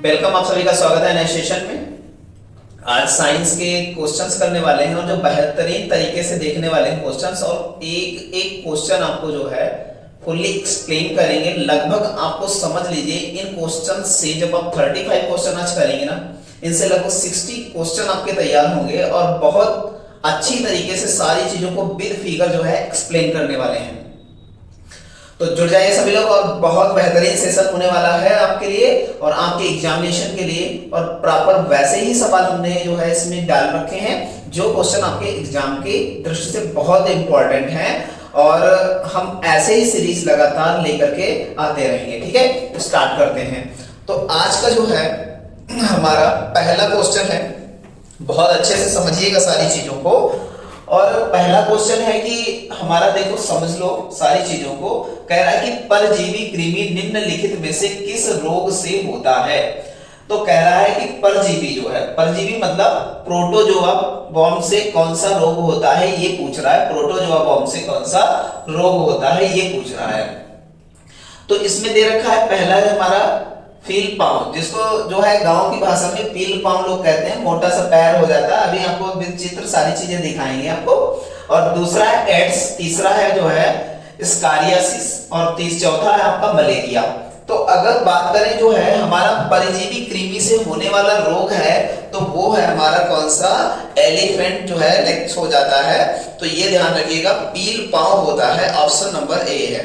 Welcome, आप सभी का स्वागत है नए सेशन में। आज साइंस के क्वेश्चंस करने वाले हैं और जो बेहतरीन तरीके से देखने वाले हैं क्वेश्चंस, और एक एक क्वेश्चन आपको जो है फुल्ली एक्सप्लेन करेंगे। लगभग आपको समझ लीजिए इन क्वेश्चन से जब आप 35 क्वेश्चन आज करेंगे ना, इनसे लगभग 60 क्वेश्चन आपके तैयार होंगे और बहुत अच्छी तरीके से सारी चीजों को विद फिगर जो है एक्सप्लेन करने वाले हैं। तो जुड़ जाइए सभी लोग, और बहुत बेहतरीन सेशन होने वाला है आपके लिए और आपके एग्जामिनेशन के लिए। और प्रॉपर वैसे ही सवाल हमने जो है इसमें डाल रखे हैं जो क्वेश्चन आपके एग्जाम की दृष्टि से बहुत इंपॉर्टेंट हैं, और हम ऐसे ही सीरीज लगातार लेकर के आते रहेंगे। ठीक है, स्टार्ट करते हैं। तो आज का जो है हमारा पहला क्वेश्चन है, बहुत अच्छे से समझिएगा सारी चीजों को। और पहला क्वेश्चन है कि हमारा, देखो समझ लो सारी चीजों को। कह रहा है कि परजीवी कृमि निम्नलिखित में से किस रोग से होता है। तो कह रहा है कि परजीवी जो है, परजीवी मतलब प्रोटोजोआ वॉर्म से कौन सा रोग होता है ये पूछ रहा है। प्रोटोजोआ वॉर्म से कौन सा रोग होता है ये पूछ रहा है। तो इसमें दे रखा है, पहला है हमारा फील पाँव, जिसको जो है गांव की भाषा में पील पाँव लोग कहते हैं, मोटा सा पैर हो जाता है। अभी आपको चित्र सारी चीजें दिखाएंगे आपको। और दूसरा है एड्स, तीसरा है जो है स्कारियासिस, और चौथा है आपका मलेरिया। तो अगर बात करें जो है हमारा परजीवी कृमि से होने वाला रोग है, तो वो है हमारा कौन सा, एलिफेंट जो है लेग्स हो जाता है। तो ये ध्यान रखिएगा, पील पाँव होता है, ऑप्शन नंबर ए है।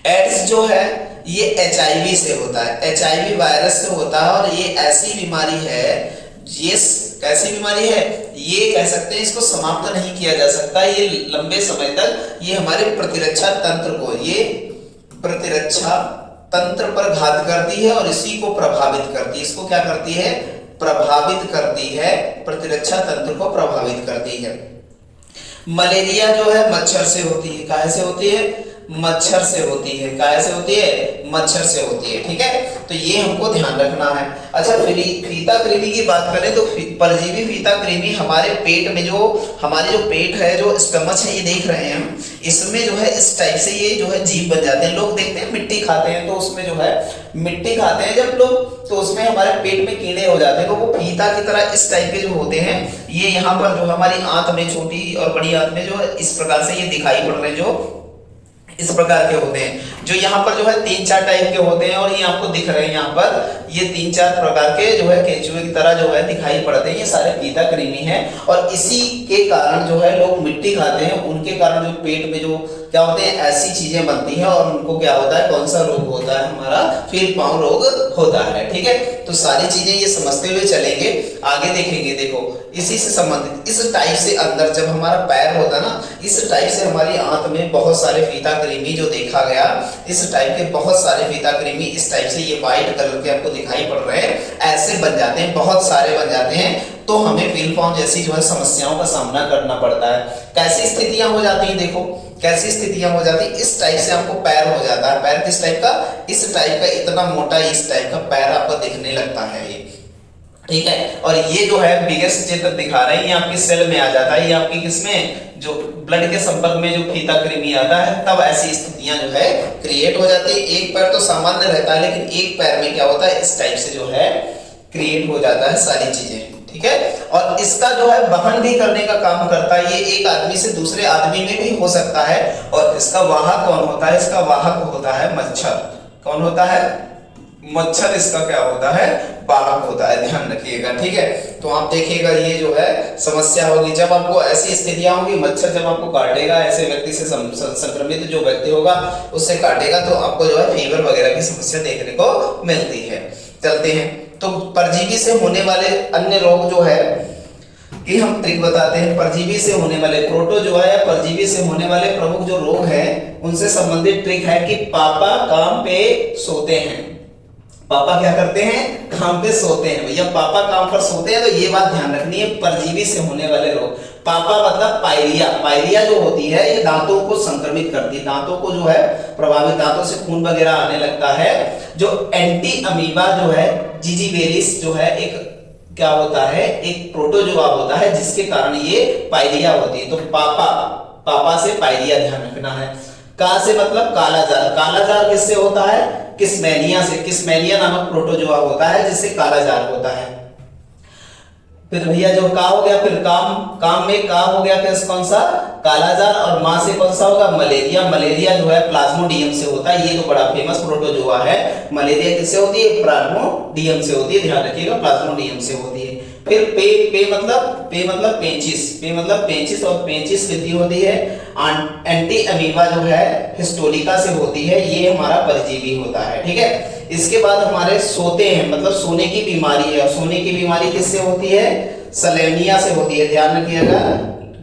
एड्स जो है ये एचआईवी से होता है, एचआईवी वायरस से होता है, और ये ऐसी बीमारी है, ये कैसी बीमारी है, ये कह सकते हैं इसको समाप्त नहीं किया जा सकता। ये लंबे समय तक ये हमारे प्रतिरक्षा तंत्र को, ये प्रतिरक्षा तंत्र पर घात करती है और इसी को प्रभावित करती है। इसको क्या करती है, प्रभावित करती है, प्रतिरक्षा तंत्र को प्रभावित करती है। मलेरिया जो है मच्छर से होती है, काहे से होती है, मच्छर से होती है, काहे से होती है, मच्छर से होती है। ठीक है, तो ये हमको ध्यान रखना है। अच्छा, फीता कृमि की बात करें तो परजीवी फीता कृमि हमारे पेट में, जो हमारे जो पेट है, जो स्टमच है, ये देख रहे हैं हम, इसमें जो है इस टाइप से ये जो है जीव बन जाते हैं। लोग देखते हैं मिट्टी खाते हैं, तो उसमें जो है मिट्टी खाते हैं जब लोग, तो उसमें हमारे पेट में कीड़े हो जाते हैं, तो वो फीता की तरह इस टाइप के जो होते हैं, ये यहाँ पर जो हमारी आंत में, छोटी और बड़ी आंत में जो है इस प्रकार से ये दिखाई पड़ रहे हैं, जो इस प्रकार के होते हैं। जो यहाँ पर जो है 3-4 टाइप के होते हैं, और ये आपको दिख रहे हैं यहाँ पर, ये 3-4 प्रकार के जो है केंचुए की तरह जो है दिखाई पड़ते हैं। ये सारे फीता कृमि हैं, और इसी के कारण जो है लोग मिट्टी खाते हैं, उनके कारण जो पेट में जो क्या होते हैं, ऐसी चीजें बनती हैं, और उनको क्या होता है, कौन सा रोग होता है, हमारा फील पाँव रोग होता है। ठीक है, तो सारी चीजें ये समझते हुए चलेंगे, आगे देखेंगे। देखो इसी से संबंधित, इस टाइप से अंदर जब हमारा पैर होता है ना, इस टाइप से हमारी आंत में बहुत सारे फीता कृमि जो देखा गया, इस टाइप के बहुत सारे फीता कृमि इस टाइप से, ये व्हाइट कलर के आपको दिखाई पड़ रहे हैं, ऐसे बन जाते हैं, बहुत सारे बन जाते हैं। तो हमें फील पाँव जैसी जो है समस्याओं का सामना करना पड़ता है। कैसी स्थितियां हो जाती हैं, देखो कैसी स्थितियां हो जाती है, इस टाइप से आपको पैर हो जाता है। पैर किस टाइप का, इस टाइप का, इतना मोटा इस टाइप का पैर आपको दिखने लगता है ये। ठीक है, और ये जो है बिगेस्ट चित्र दिखा रहे हैं, ये आपकी सेल में आ जाता है, ये आपकी किसमें, जो ब्लड के संपर्क में जो फीता कृमि आता है, तब ऐसी स्थितियां जो है क्रिएट हो जाती है। एक पैर तो सामान्य रहता है, लेकिन एक पैर में क्या होता है, इस टाइप से जो है क्रिएट हो जाता है सारी चीजें। ठीक है, और इसका जो है वहन भी करने का काम करता है। ये एक आदमी से दूसरे आदमी में भी हो सकता है, और इसका वाहक कौन होता है, इसका वाहक होता है मच्छर। कौन होता है, मच्छर इसका क्या होता है, वाहक होता है, ध्यान रखिएगा। ठीक है, तो आप देखिएगा ये जो है समस्या होगी, जब आपको ऐसी स्थितियां होगी, मच्छर जब आपको काटेगा, ऐसे व्यक्ति से संक्रमित जो व्यक्ति होगा उससे काटेगा, तो आपको जो है फीवर वगैरह की समस्या देखने को मिलती है। चलते हैं, तो परजीवी से होने वाले अन्य रोग जो है कि हम ट्रिक बताते हैं। परजीवी से होने वाले प्रोटोजोआ या परजीवी से होने वाले प्रमुख जो रोग हैं, उनसे संबंधित ट्रिक है कि पापा काम पे सोते हैं। पापा क्या करते हैं, काम पे सोते हैं। भैया पापा काम पर सोते हैं, तो ये बात ध्यान रखनी है, परजीवी से होने वाले रोग। पापा मतलब पायरिया, पायरिया जो होती है ये दांतों को संक्रमित करती है, दांतों को जो है प्रभावित, दांतों से खून वगैरह आने लगता है। जो एंटी अमीबा जो है, जिजीबेलिस जो है, एक क्या होता है, एक प्रोटोजोआ होता है, जिसके कारण ये पायरिया होती है। तो पापा, पापा से पायरिया ध्यान रखना है। का से मतलब कालाजार, कालाजार किससे होता है? किस्मेनिया से, किस्मेनिया नामक प्रोटोजोआ होता है जिससे कालाजार होता है। फिर भैया जो का हो गया, फिर काम, काम में का हो गया, फिर कौन सा? कालाजार, और मां से कौन सा होगा? मलेरिया। मलेरिया जो है प्लाज्मोडियम से होता है, ये तो बड़ा फेमस प्रोटोजोआ है। मलेरिया किससे होती है? प्लाज्मोडियम से होती है, ध्यान रखिएगा, प्लाज्मोडियम से होती है। फिर पे मतलब पेंचिस, पे मतलब पेंचिस, और पेंचिस कितनी होती है? एंटी अमीबा जो है हिस्टोलिका से होती है, ये हमारा परजीवी होता है, ठीक है। इसके बाद हमारे सोते हैं, मतलब सोने की बीमारी है, सोने की बीमारी किससे होती है? सलेनिया से होती है, ध्यान रखिएगा,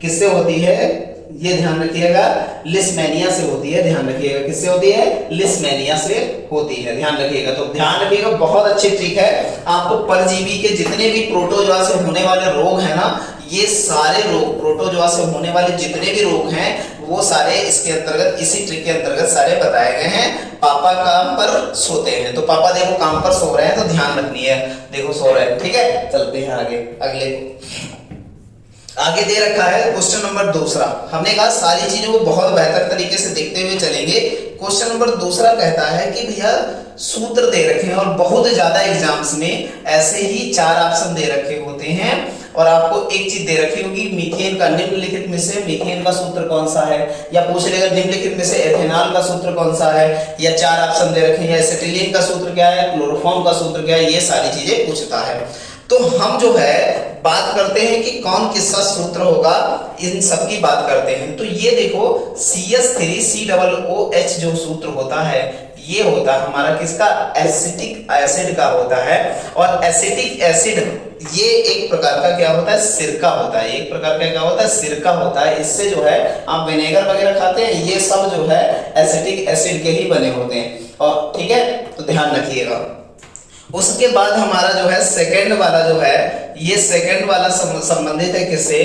किससे होती है? ये ध्यान रखिएगा, लिस्मेनिया से होती है, ध्यान रखिएगा, किससे होती है? लिस्मेनिया से होती है, ध्यान रखिएगा। तो ध्यान रखिएगा, बहुत अच्छी ट्रिक है। आपको परजीवी के जितने भी प्रोटोजोआ से होने वाले रोग हैं ना, ये सारे रोग, प्रोटोजोआ से होने वाले जितने भी रोग हैं, वो सारे इसके अंतर्गत, इसी ट्रिक के अंतर्गत सारे बताए गए हैं। पापा काम पर सोते हैं, तो पापा देखो काम पर सो रहे हैं, तो ध्यान रखनी है, देखो सो रहे हैं, ठीक है। चलते हैं आगे, अगले आगे दे रखा है क्वेश्चन नंबर दूसरा। हमने कहा सारी चीजों को बहुत बेहतर तरीके से देखते हुए चलेंगे। क्वेश्चन नंबर दूसरा कहता है कि भैया सूत्र दे रखे हैं, और बहुत ज्यादा एग्जाम्स में ऐसे ही 4 ऑप्शन दे रखे होते हैं, और आपको एक चीज दे रखी होगी, मीथेन का निम्नलिखित में से मीथेन का सूत्र कौन सा है, या पूछ लेगा निम्नलिखित में से एथेनॉल का सूत्र कौन सा है, या 4 ऑप्शन दे रखे हैं, एसिटिलीन का सूत्र क्या है, क्लोरोफॉर्म का सूत्र क्या है, ये सारी चीजें पूछता है। तो हम जो है बात करते हैं कि कौन किसका सूत्र होगा, इन सब की बात करते हैं। तो ये देखो CH3COOH जो सूत्र होता है, ये होता है हमारा किसका? एसिटिक एसिड का होता है। और एसिटिक एसिड ये एक प्रकार का क्या होता है? सिरका होता है, एक प्रकार का क्या होता है? सिरका होता है। इससे जो है आप विनेगर वगैरह खाते हैं, ये सब जो है एसिटिक एसिड के ही बने होते हैं, और ठीक है, तो ध्यान रखिएगा। उसके बाद हमारा जो है सेकंड वाला जो है, ये सेकंड वाला संबंधित है किससे?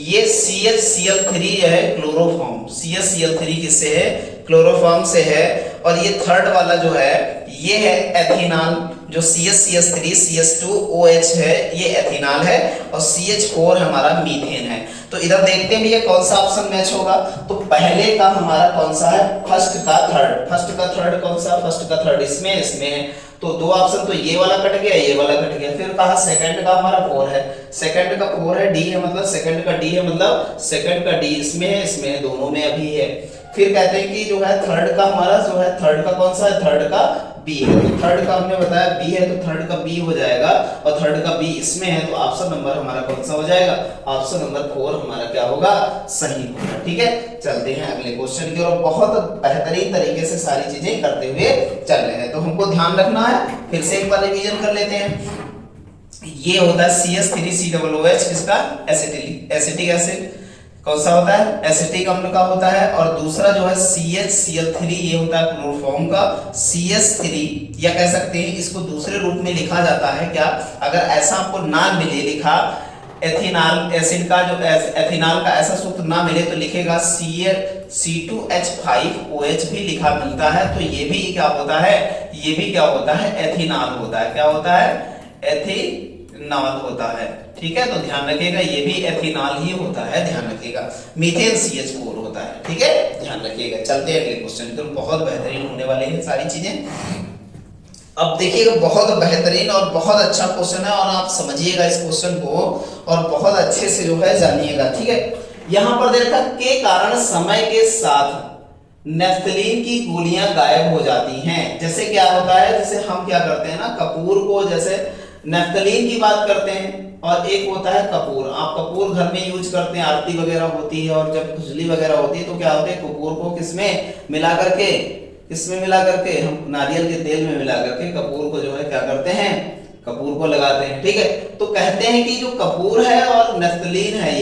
ये CHCl3 है, क्लोरोफॉर्म। CHCl3 किससे है? क्लोरोफॉर्म से है। और ये थर्ड वाला जो है, ये है एथेनॉल, जो CH3 CH2OH है, ये एथेनॉल है, और CH4 हमारा मीथेन है। तो इधर देखते हैं भैया कौन सा ऑप्शन मैच होगा। तो पहले का हमारा कौन सा है? फर्स्ट का थर्ड। फर्स्ट का थर्ड कौन सा? फर्स्ट का थर्ड इसमें है, तो 2 ऑप्शन, तो ये वाला कट गया, ये वाला कट गया। फिर कहा सेकंड का हमारा 4 है, सेकंड का 4 है, डी है, मतलब सेकंड का डी है, मतलब सेकंड का डी इसमें है, दोनों में अभी है। फिर कहते हैं कि जो है थर्ड का हमारा जो है, थर्ड का कौन सा है? थर्ड का बी है। तो थर्ड का हमने बताया बी है, तो थर्ड का बी हो जाएगा, और थर्ड का बी इसमें है, तो ऑप्शन नंबर हमारा कौन सा हो जाएगा? ऑप्शन नंबर 4 हमारा क्या होगा? सही होगा, ठीक है। चलते हैं अगले क्वेश्चन की ओर। बहुत बेहतरीन तरीके से सारी चीजें करते हुए चल रहे हैं, तो हमको ध्यान रखना है। फिर से एक बार रिवीजन कर लेते हैं। ये होता है CH3COOH, किसका? Acetic acid. कौन सा होता है? एसिटिक अम्ल का होता है। और दूसरा जो है CHCl3, ये होता है क्लोरोफॉर्म का। CH3, या कह सकते हैं इसको दूसरे रूप में लिखा जाता है क्या, अगर ऐसा आपको ना मिले लिखा, एथेनॉल एसिड का, जो एथेनॉल का ऐसा सूत्र ना मिले, तो लिखेगा C2H5OH भी लिखा मिलता है। तो ये भी क्या होता है? ये भी क्या होता है? एथेनॉल होता है। क्या होता है? एथेनॉल होता है, ठीक है। तो ध्यान रखिएगा, ये भी एथेनॉल ही होता है, ध्यान रखिएगा। मीथेन CH4 होता है, ठीक है, ध्यान रखिएगा। चलते हैं अगले क्वेश्चन की, बहुत बेहतरीन होने वाले हैं सारी चीजें। अब देखिएगा, बहुत बेहतरीन और बहुत अच्छा क्वेश्चन है, और आप समझिएगा इस क्वेश्चन को, और बहुत अच्छे से जो है जानिएगा, ठीक है। यहां पर देखा के कारण समय के साथ नेफ्थलीन की गोलियां गायब हो जाती हैं। जैसे क्या होता है, जैसे हम क्या करते हैं ना, कपूर को, जैसे नेफ्थलीन की बात करते हैं, और एक होता है कपूर। आप कपूर घर में यूज करते हैं, आरती वगैरह होती है, और जब खुजली वगैरह होती है, तो क्या होता है, कपूर को किसमें मिला करके, किसमें मिला करके, हम नारियल के तेल में मिला करके कपूर को जो है क्या करते हैं, कपूर को लगाते हैं, ठीक है। तो कहते हैं कि जो कपूर है और नेफ्थलीन है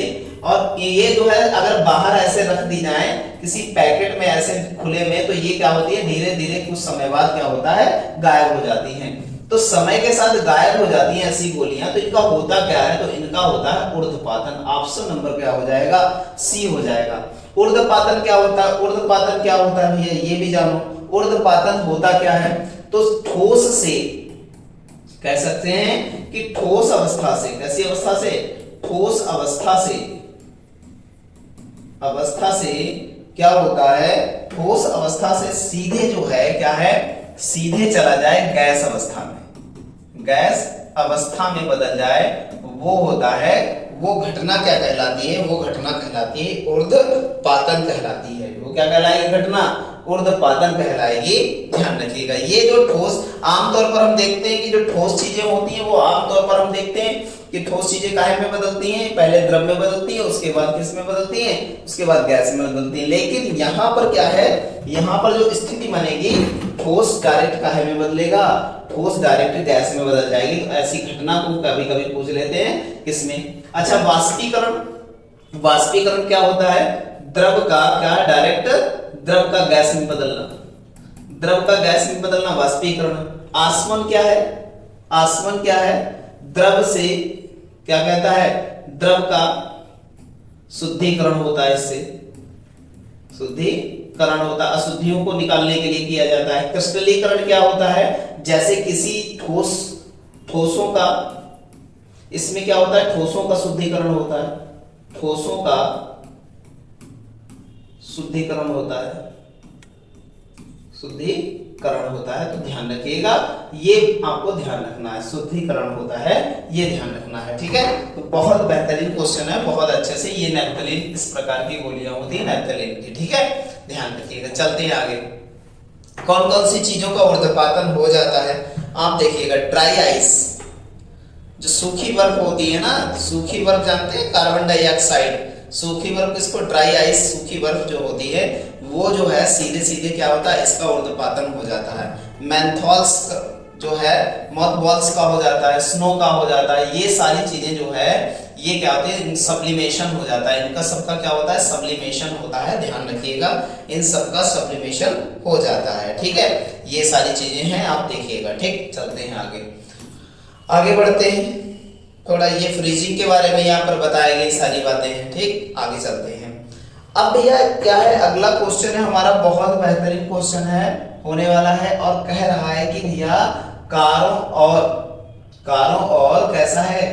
और ये जो है अगर बाहर ऐसे रख दी जाए किसी पैकेट में ऐसे खुले में, तो ये क्या होती है, धीरे धीरे कुछ समय बाद क्या होता है, गायब हो जाती हैं। तो समय के साथ गायब हो जाती हैं ऐसी गोलियां। तो इनका होता क्या है, तो इनका होता है ऊर्ध्वपातन। ऑप्शन नंबर क्या हो जाएगा, सी हो जाएगा। ऊर्ध्वपातन क्या होता है, ऊर्ध्वपातन क्या होता है भैया, ये भी जानो। ऊर्ध्वपातन होता क्या है, तो ठोस से, कह सकते हैं कि ठोस अवस्था से, कैसी अवस्था से, ठोस अवस्था से क्या होता है, ठोस अवस्था से सीधे जो है क्या है, सीधे चला जाए गैस अवस्था में, गैस अवस्था में बदल जाए, वो होता है, वो घटना क्या कहलाती है, वो घटना कहलाती है ऊर्ध्वपातन कहलाती है। वो क्या कहलाएगी घटना, ऊर्ध्वपातन कहलाएगी। ध्यान रखिएगा, ये जो ठोस आमतौर पर हम देखते हैं कि जो ठोस चीजें होती हैं वो आमतौर पर हम देखते हैं कि ठोस चीजें काहे में बदलती हैं, पहले द्रव में बदलती हैं, उसके बाद किस में बदलती हैं, उसके बाद गैस में बदलती हैं। लेकिन यहाँ पर क्या है, यहाँ पर जो स्थिति बनेगी, ठोस डायरेक्ट काहे में बदलेगा, ठोस डायरेक्ट गैस में बदल जाएगी। तो ऐसी घटना को कभी कभी पूछ लेते हैं किसमें। अच्छा, वाष्पीकरण, वाष्पीकरण क्या होता है, द्रव का क्या डायरेक्ट, द्रव का गैस में बदलना, द्रव का गैस में बदलना वाष्पीकरण। आसवन क्या है, आसवन क्या है, द्रव से क्या कहता है, द्रव का शुद्धिकरण होता है, इससे शुद्धिकरण होता है, अशुद्धियों को निकालने के लिए किया जाता है। क्रिस्टलीकरण क्या होता है, जैसे किसी ठोसों का, इसमें क्या होता है, ठोसों का शुद्धिकरण होता है, ठोसों का शुद्धिकरण होता है, शुद्धिकरण होता है। तो ध्यान रखिएगा, ये आपको ध्यान रखना है, शुद्धिकरण होता है, ये ध्यान रखना है, ठीक है। तो बहुत बेहतरीन क्वेश्चन है, बहुत अच्छे से, ये नैप्थलीन, इस प्रकार की गोलियां होती है नैप्थलीन की, ठीक है, ध्यान रखिएगा। चलते हैं आगे, कौन कौन सी चीजों का ऊर्ध्वपातन हो जाता है, आप देखिएगा। ड्राई आइस, जो सूखी बर्फ होती है ना, सूखी बर्फ जानते हैं, कार्बन डाइऑक्साइड, सूखी बर्फ, इसको ड्राई आइस, सूखी बर्फ जो होती है वो जो है सीधे सीधे क्या होता है, इसका ऊर्ध्वपातन हो जाता है। मेंथॉल्स जो है मॉथबॉल्स का हो जाता है, स्नो का हो जाता है, ये सारी चीजें जो है ये क्या होती है, सब्लिमेशन हो जाता है, इनका सबका क्या होता है, सब्लिमेशन होता है। ध्यान रखिएगा, इन सबका सब्लिमेशन हो जाता है, ठीक है, ये सारी चीजें हैं, आप देखिएगा, ठीक। चलते हैं आगे, आगे बढ़ते हैं, थोड़ा ये फ्रीजिंग के बारे में यहाँ पर बताई गई सारी बातें हैं, ठीक, आगे चलते हैं। अब भैया क्या है, अगला क्वेश्चन है हमारा, बहुत बेहतरीन क्वेश्चन है, होने वाला है, और कह रहा है कि भैया कारों और कैसा है,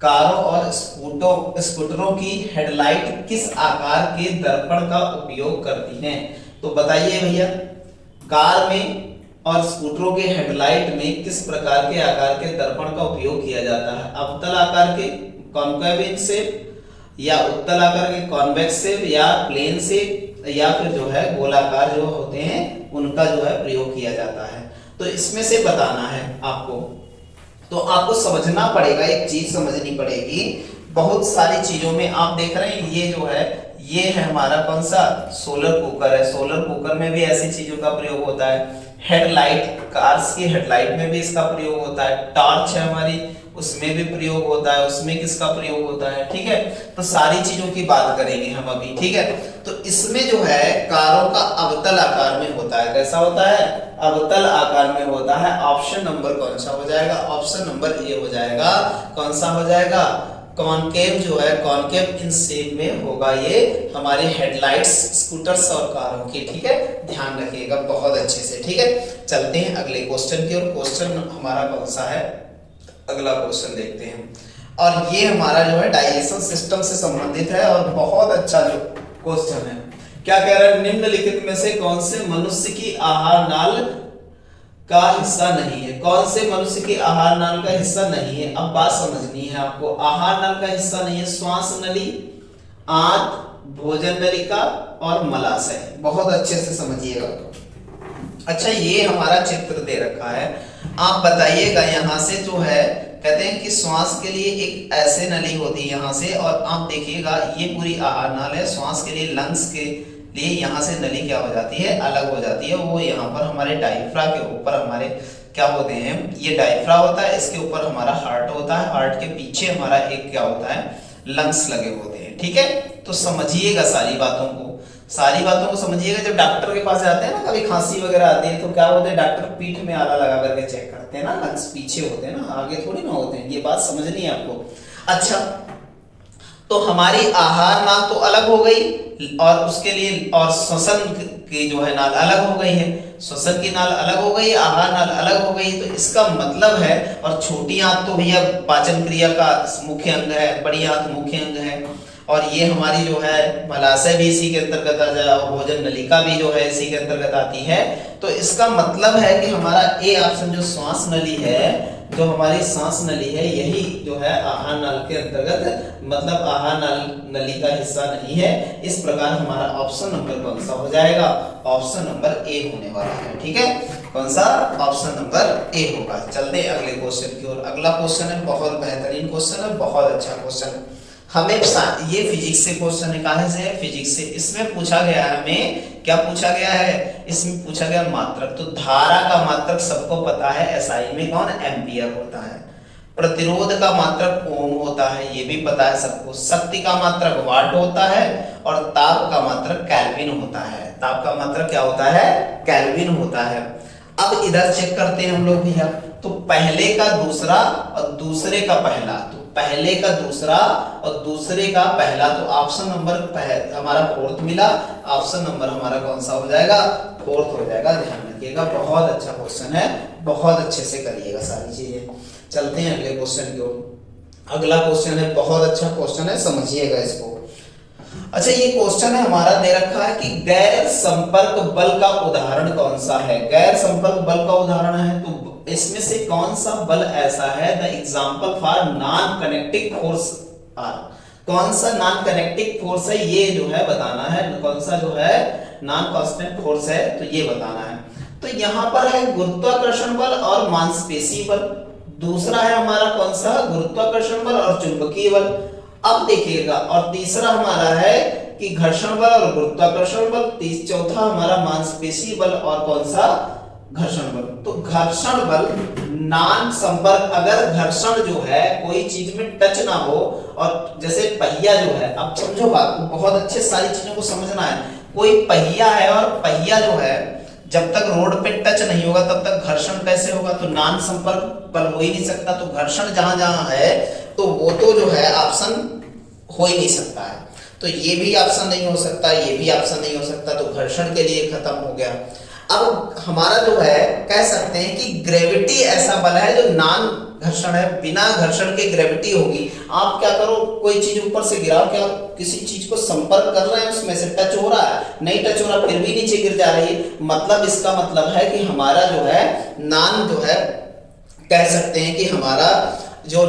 कारों और स्कूटरों की हेडलाइट किस आकार के दर्पण का उपयोग करती हैं। तो बताइए भैया, कार में और स्कूटरों के हेडलाइट में किस प्रकार के आकार के दर्पण का उपयोग किया जाता है, अवतल आकार के कॉन्केव शेप, या उत्तल आकार के कॉन्वेक्स शेप, या प्लेन शेप, या फिर जो है गोलाकार जो होते हैं उनका जो है प्रयोग किया जाता है। तो इसमें से बताना है आपको, तो आपको समझना पड़ेगा, एक चीज समझनी पड़ेगी, बहुत सारी चीजों में आप देख रहे हैं, ये जो है ये है हमारा कौन सा, सोलर कुकर है, सोलर कुकर में भी ऐसी चीजों का प्रयोग होता है। हेडलाइट, कार्स की हेडलाइट में भी इसका प्रयोग होता है। टॉर्च है हमारी, उसमें भी प्रयोग होता है, उसमें किसका प्रयोग होता है, ठीक है। तो सारी चीजों की बात करेंगे हम अभी, ठीक है। तो इसमें जो है कारों का अवतल आकार में होता है, कैसा होता है, अवतल आकार में होता है। ऑप्शन नंबर कौन सा हो जाएगा, ऑप्शन नंबर ए हो जाएगा। कौन सा हो जाएगा, कॉनकेव जो है, कॉनकेव इन शेप में होगा ये हमारे हेडलाइट्स स्कूटर्स और कारों की, ठीक है, ध्यान रखिएगा बहुत अच्छे से, ठीक है। चलते हैं अगले क्वेश्चन की ओर। क्वेश्चन हमारा कौन सा है, अगला क्वेश्चन देखते हैं, और ये हमारा जो है डाइजेशन सिस्टम से संबंधित है, और बहुत अच्छा जो क्वेश्चन है। क्या कह रहा है, निम्नलिखित में से कौन से मनुष्य की आहार नाल का हिस्सा नहीं है, कौन से मनुष्य की आहार नाल का हिस्सा नहीं है। अब बात समझनी है आपको, आहार नाल का हिस्सा नहीं है, श्वास नली, आंत, भोजन नलिका और मलाशय, बहुत अच्छे से समझिएगा। अच्छा, ये हमारा चित्र दे रखा है, आप बताइएगा, यहाँ से जो है कहते हैं कि श्वास के लिए एक ऐसे नली होती है यहाँ से, और आप देखिएगा ये पूरी आहार नाल है, श्वास के लिए, लंग्स के लिए यहाँ से नली क्या हो जाती है, अलग हो जाती है। वो यहाँ पर हमारे डायफ्रा के ऊपर हमारे क्या होते हैं, ये डायफ्रा होता है, इसके ऊपर हमारा हार्ट होता है, हार्ट के पीछे हमारा एक क्या होता है, लंग्स लगे होते हैं, ठीक है। तो समझिएगा सारी बातों को समझिएगा। जब डॉक्टर के पास जाते हैं ना, कभी खांसी वगैरह आती है, तो क्या होता है, डॉक्टर पीठ में आला लगा करके चेक करते हैं ना, लंग्स पीछे होते हैं ना, आगे थोड़ी ना होते हैं, ये बात समझनी है आपको। अच्छा, तो हमारी आहार नाल तो अलग हो गई, और उसके लिए और श्वसन की जो है नाल अलग हो गई है, श्वसन की नाल अलग हो गई, आहार नाल अलग हो गई। तो इसका मतलब है, और छोटी आंत तो भैया पाचन क्रिया का मुख्य अंग है, बड़ी आंत मुख्य अंग है, और ये हमारी जो है मलाशय भी इसी के अंतर्गत आ जाए और भोजन नलिका भी जो है इसी के अंतर्गत आती है। तो इसका मतलब है कि हमारा ए ऑप्शन जो श्वास नली है, जो हमारी सांस नली है, यही जो है आहार नल के अंतर्गत, मतलब आहार नली का हिस्सा नहीं है। इस प्रकार हमारा ऑप्शन नंबर कौन सा हो जाएगा? ऑप्शन नंबर ए होने वाला है। ठीक है, कौन सा? ऑप्शन नंबर ए होगा। चलते हैं अगले क्वेश्चन की ओर। अगला क्वेश्चन है बहुत बेहतरीन क्वेश्चन है, बहुत अच्छा क्वेश्चन है। हमें ये फिजिक्स से क्वेश्चन है, कहां से है? फिजिक्स से। इसमें पूछा गया है, हमें क्या पूछा गया है? इसमें पूछा गया मात्रक। तो धारा का मात्रक सबको पता है, एसआई में कौन? एम्पियर होता है। प्रतिरोध का मात्रक ओम होता है, ये भी पता है सबको। शक्ति का मात्रक वाट होता है और ताप का मात्रक केल्विन होता है। ताप का मात्रक क्या होता है? केल्विन होता है। अब इधर चेक करते हैं हम लोग भैया। तो पहले का दूसरा और दूसरे का पहला, तो पहले का दूसरा और दूसरे का पहला, तो ऑप्शन नंबर हमारा फोर्थ मिला। ऑप्शन नंबर हमारा कौन सा हो जाएगा? फोर्थ हो जाएगा। ध्यान रखिएगा, बहुत अच्छा क्वेश्चन है, बहुत अच्छे से करिएगा सारी चीजें। चलते हैं अगले क्वेश्चन की ओर। अगला क्वेश्चन है बहुत अच्छा क्वेश्चन है, समझिएगा इसको। अच्छा, ये क्वेश्चन है हमारा दे रखा है कि गैर संपर्क बल का उदाहरण कौन सा है? गैर संपर्क बल का उदाहरण है तो इसमें से कौन सा बल ऐसा है? The example for non connecting force are. कौन सा नॉन कनेक्टिंग फोर्स है ये जो है बताना है। कौन सा जो है नॉन कांस्टेंट फोर्स है, तो ये बताना है। तो यहाँ पर है गुरुत्वाकर्षण बल और मांसपेशी बल। दूसरा है हमारा कौन सा? गुरुत्वाकर्षण बल और चुंबकीय बल। अब देखिएगा, और तीसरा हमारा है कि घर्षण बल और गुरुत्वाकर्षण बल। चौथा हमारा मांसपेशी बल और कौन सा? घर्षण बल। तो घर्षण बल नॉन संपर्क, अगर घर्षण जो है कोई चीज में टच ना हो, और जैसे पहिया जो है, अब समझो बात को, बहुत अच्छे सारी चीजों को समझना है। कोई पहिया है और पहिया जो है जब तक रोड पे टच नहीं होगा तब तक घर्षण कैसे होगा? तो नॉन संपर्क बल हो ही नहीं सकता। तो घर्षण जहां जहां है तो वो तो जो है ऑप्शन हो ही नहीं सकता है। तो ये भी ऑप्शन नहीं हो सकता, ये भी ऑप्शन नहीं हो सकता, तो घर्षण के लिए खत्म हो गया। अब हमारा जो है कह सकते हैं कि ग्रेविटी ऐसा बल है जो नॉन घर्षण है, बिना घर्षण के ग्रेविटी होगी। आप क्या करो, कोई चीज ऊपर से गिराओ, क्या किसी चीज को संपर्क कर रहे हैं, उसमें से टच हो रहा है? नहीं टच हो रहा, फिर भी नीचे गिर जा रही है। मतलब इसका मतलब है कि हमारा जो है नॉन जो है, कह सकते हैं कि हमारा जो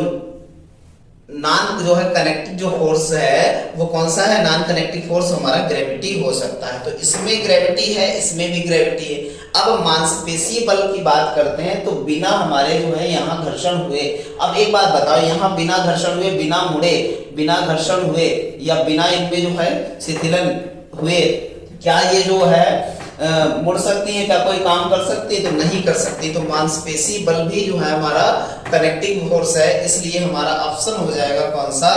नॉन जो है कनेक्टिव जो फोर्स है वो कौन सा है? नॉन कनेक्टिव फोर्स हमारा ग्रेविटी हो सकता है। तो इसमें ग्रेविटी है, इसमें भी ग्रेविटी है। अब मांसपेशी बल की बात करते हैं, तो बिना हमारे जो है यहाँ घर्षण हुए, अब एक बात बताओ, यहाँ बिना घर्षण हुए, बिना मुड़े, बिना घर्षण हुए या बिना इनमें जो है शिथिलन हुए, क्या ये जो है मुड़ सकती है? क्या कोई काम कर सकती है? तो नहीं कर सकती। तो मांसपेशी बल भी जो है हमारा कनेक्टिंग फोर्स है, इसलिए हमारा ऑप्शन हो जाएगा कौन सा?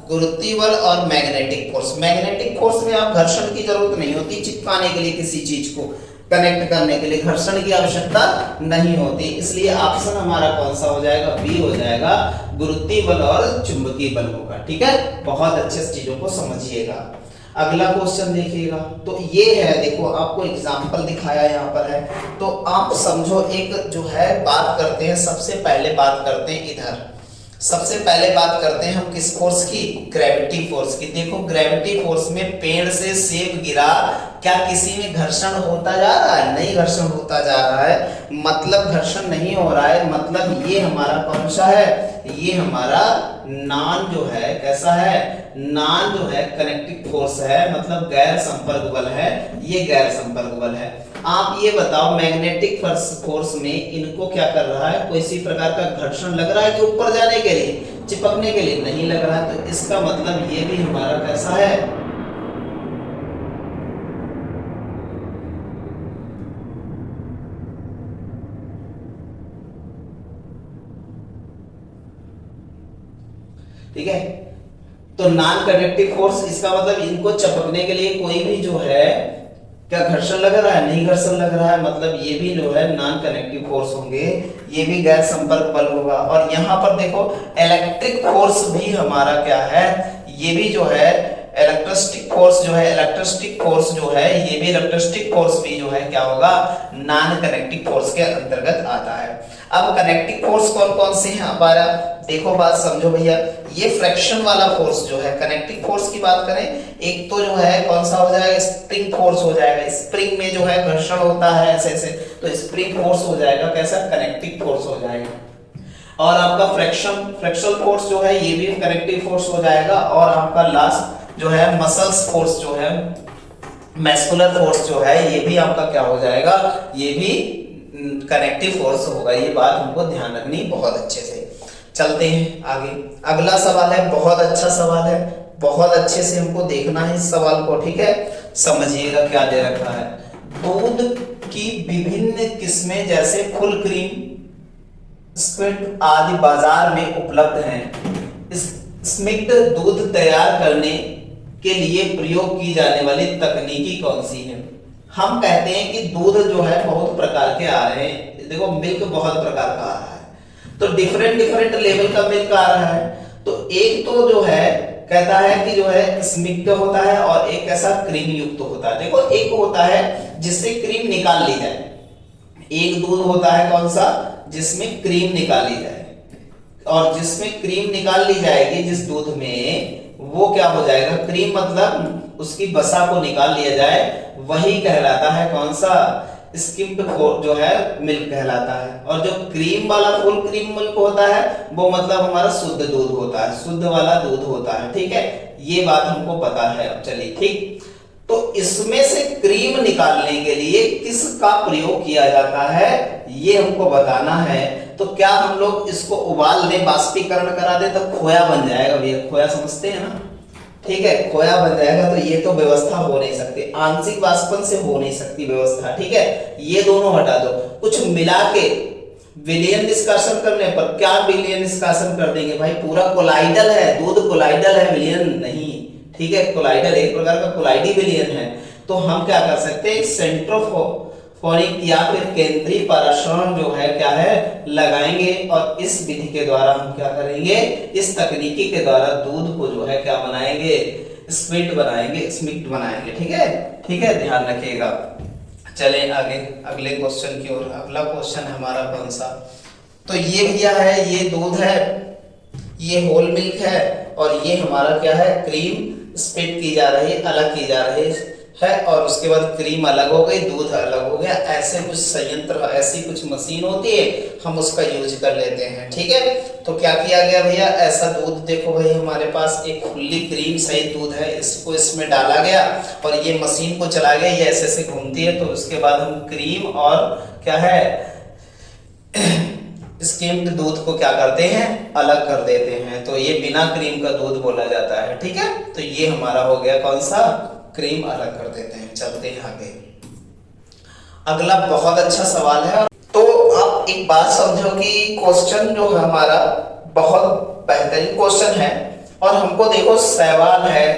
गुरुत्वीय बल और मैग्नेटिक फोर्स। मैग्नेटिक फोर्स में आप घर्षण की जरूरत नहीं होती, चिपकाने के लिए किसी चीज को कनेक्ट करने के लिए घर्षण की आवश्यकता नहीं होती, इसलिए ऑप्शन हमारा कौन सा हो जाएगा? बी हो जाएगा, गुरुत्वीय बल और चुंबकीय बल होगा। ठीक है, बहुत अच्छे से चीजों को समझिएगा। अगला क्वेश्चन देखिएगा, तो ये है, देखो आपको एग्जांपल दिखाया यहाँ पर है, तो आप समझो। एक जो है बात करते हैं, सबसे पहले बात करते हैं इधर, सबसे पहले बात करते हैं हम किस फोर्स की? ग्रेविटी फोर्स की। देखो ग्रेविटी फोर्स में पेड़ से सेब गिरा, क्या किसी में घर्षण होता जा रहा है? नहीं घर्षण होता जा रहा है, मतलब घर्षण नहीं हो रहा है। मतलब ये हमारा कौन सा है? ये हमारा नॉन जो है, कैसा है? नॉन जो है कनेक्टिव फोर्स है, मतलब गैर संपर्क बल है, ये गैर संपर्क बल है। आप ये बताओ, मैग्नेटिक फोर्स में इनको क्या कर रहा है? कोई सी प्रकार का घर्षण लग रहा है कि ऊपर जाने के लिए, चिपकने के लिए? नहीं लग रहा है। तो इसका मतलब ये भी हमारा कैसा है? ठीक है, तो नॉन कंडक्टिव फोर्स, इसका मतलब इनको चिपकने के लिए कोई भी जो है क्या घर्षण लग रहा है? नहीं घर्षण लग रहा है, मतलब ये भी जो है नॉन कनेक्टिव फोर्स होंगे, ये भी गैर संपर्क बल होगा। और यहाँ पर देखो इलेक्ट्रिक फोर्स भी हमारा क्या है? ये भी जो है इलेक्ट्रोस्टिक फोर्स जो है, इलेक्ट्रोस्टिक फोर्स जो है, ये भी इलेक्ट्रोस्टिक फोर्स भी जो है क्या होगा? नॉन कनेक्टिव फोर्स के अंतर्गत आता है। अब कनेक्टिंग फोर्स कौन कौन से हैं हमारा, देखो बात समझो भैया। ये फ्रिक्शन वाला फोर्स जो है, कनेक्टिंग फोर्स की बात करें, एक तो जो है कौन सा हो जाएगा, स्प्रिंग फोर्स हो जाएगा। स्प्रिंग में जो है घर्षण होता है ऐसे ऐसे, तो स्प्रिंग फोर्स हो जाएगा कैसा, कनेक्टिंग फोर्स हो जाएगा। और आपका फ्रिक्शनल फोर्स जो है ये भी कनेक्टिव फोर्स हो जाएगा। और आपका लास्ट जो है मसल्स फोर्स जो है, मस्कुलर फोर्स जो है, ये भी आपका क्या हो जाएगा, ये भी कनेक्टिव फोर्स होगा। ये बात हमको ध्यान रखनी बहुत अच्छे से। चलते हैं आगे, अगला सवाल है, बहुत अच्छा सवाल है, बहुत अच्छे से हमको देखना है इस सवाल को, ठीक है। समझिएगा क्या दे रखा है, दूध की विभिन्न किस्में जैसे फुल क्रीम, स्किम्ड आदि बाजार में उपलब्ध हैं। स्किम्ड दूध तैयार करने के लिए प्रयोग की जाने वाली तकनीकी कौन सी है। हम कहते हैं कि दूध जो है बहुत प्रकार के आ रहे हैं, देखो मिल्क बहुत प्रकार का आ रहा है, तो डिफरेंट डिफरेंट लेवल का मिल्क आ रहा है। तो एक तो जो है कहता है कि जो है स्निग्ध होता है और एक ऐसा क्रीम युक्त होता है। देखो एक होता है जिससे क्रीम निकाल ली जाए, एक दूध होता है कौन सा, जिसमें क्रीम निकाली जाए, और जिसमें क्रीम निकाल ली जाएगी जिस दूध में, वो क्या हो जाएगा, क्रीम मतलब उसकी बसा को निकाल लिया जाए, वही कहलाता है कौन सा, स्किम्ड जो है मिल्क कहलाता है। और जो क्रीम वाला फुल क्रीम मिल्क होता है वो मतलब हमारा शुद्ध दूध होता है, शुद्ध वाला दूध होता है, ठीक है। ये बात हमको पता है। अब चलिए ठीक, तो इसमें से क्रीम निकालने के लिए किसका प्रयोग किया जाता है ये हमको बताना है। तो क्या हम लोग इसको उबाल दें, बाष्पीकरण करा दें, तो खोया बन जाएगा भैया, खोया समझते हैं ना, ठीक है, खोया बन जाएगा। तो ये तो व्यवस्था हो नहीं सकती, आंशिक वाष्पन से हो नहीं सकती व्यवस्था, ठीक है। ये दोनों हटा दो, कुछ मिला के विलयन निष्कासन करने पर क्या विलयन निष्कासन कर देंगे भाई, पूरा कोलाइडल है, दूध कोलाइडल है, विलयन नहीं, ठीक है। कोलाइडल एक प्रकार का कोलाइडी विलयन है। तो हम क्या कर सकते हैं, सेंट्रोफोनिक या फिर केंद्रीय परासरण जो है क्या है लगाएंगे, और इस विधि के द्वारा हम क्या करेंगे, इस तकनीकी के द्वारा दूध को जो है क्या बनाएंगे, स्मिक्ड बनाएंगे, ठीक है, ठीक है, ध्यान रखिएगा। चले आगे अगले क्वेश्चन की ओर। अगला क्वेश्चन हमारा कौन सा, तो ये भैया है, ये दूध है, ये होल मिल्क है, और ये हमारा क्या है, क्रीम स्प्लिट की जा रही है, अलग की जा रही है, और उसके बाद क्रीम अलग हो गई, दूध अलग हो गया। ऐसे कुछ संयंत्र, ऐसी कुछ मशीन होती है, हम उसका यूज कर लेते हैं, ठीक है। तो क्या किया गया भैया, ऐसा दूध देखो भाई, हमारे पास एक खुली क्रीम सहित दूध है, इसको इसमें डाला गया और ये मशीन को चला गया, ये ऐसे ऐसे घूमती है। तो उसके बाद हम क्रीम और क्या है स्किम्ड दूध को क्या करते हैं, अलग कर देते हैं। तो ये बिना क्रीम का दूध बोला जाता है, ठीक है। तो ये हमारा हो गया कौन सा, क्रीम अलग कर देते हैं। चलते हैं आगे, अगला बहुत अच्छा सवाल है। तो आप एक बात समझो कि क्वेश्चन जो है हमारा बहुत बेहतरीन क्वेश्चन है, और हमको देखो सवाल है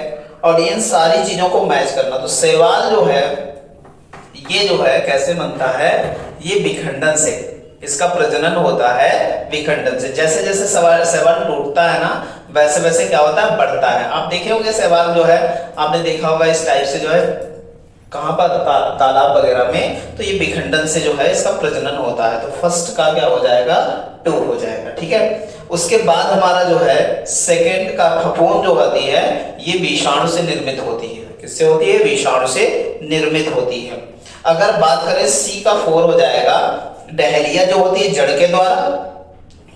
और इन सारी चीजों को मैच करना। तो सवाल जो है ये जो है कैसे बनता है, ये विखंडन से, इसका प्रजनन होता है विखंडन से। जैसे जैसे शैवाल टूटता है ना, वैसे वैसे क्या होता है, बढ़ता है। आप देखे होंगे शैवाल जो है, आपने देखा होगा इस टाइप से जो है कहां पर, तालाब वगैरह में, तो ये विखंडन से जो है इसका प्रजनन होता है। तो फर्स्ट का क्या हो जाएगा, 2 हो जाएगा, ठीक है। उसके बाद हमारा जो है सेकंड का फफूंद जो होती है, ये विषाणु से निर्मित होती है। किससे होती है, विषाणु से निर्मित होती है। अगर बात करें सी का 4 हो जाएगा, डहेलिया जो होती है जड़ के द्वारा,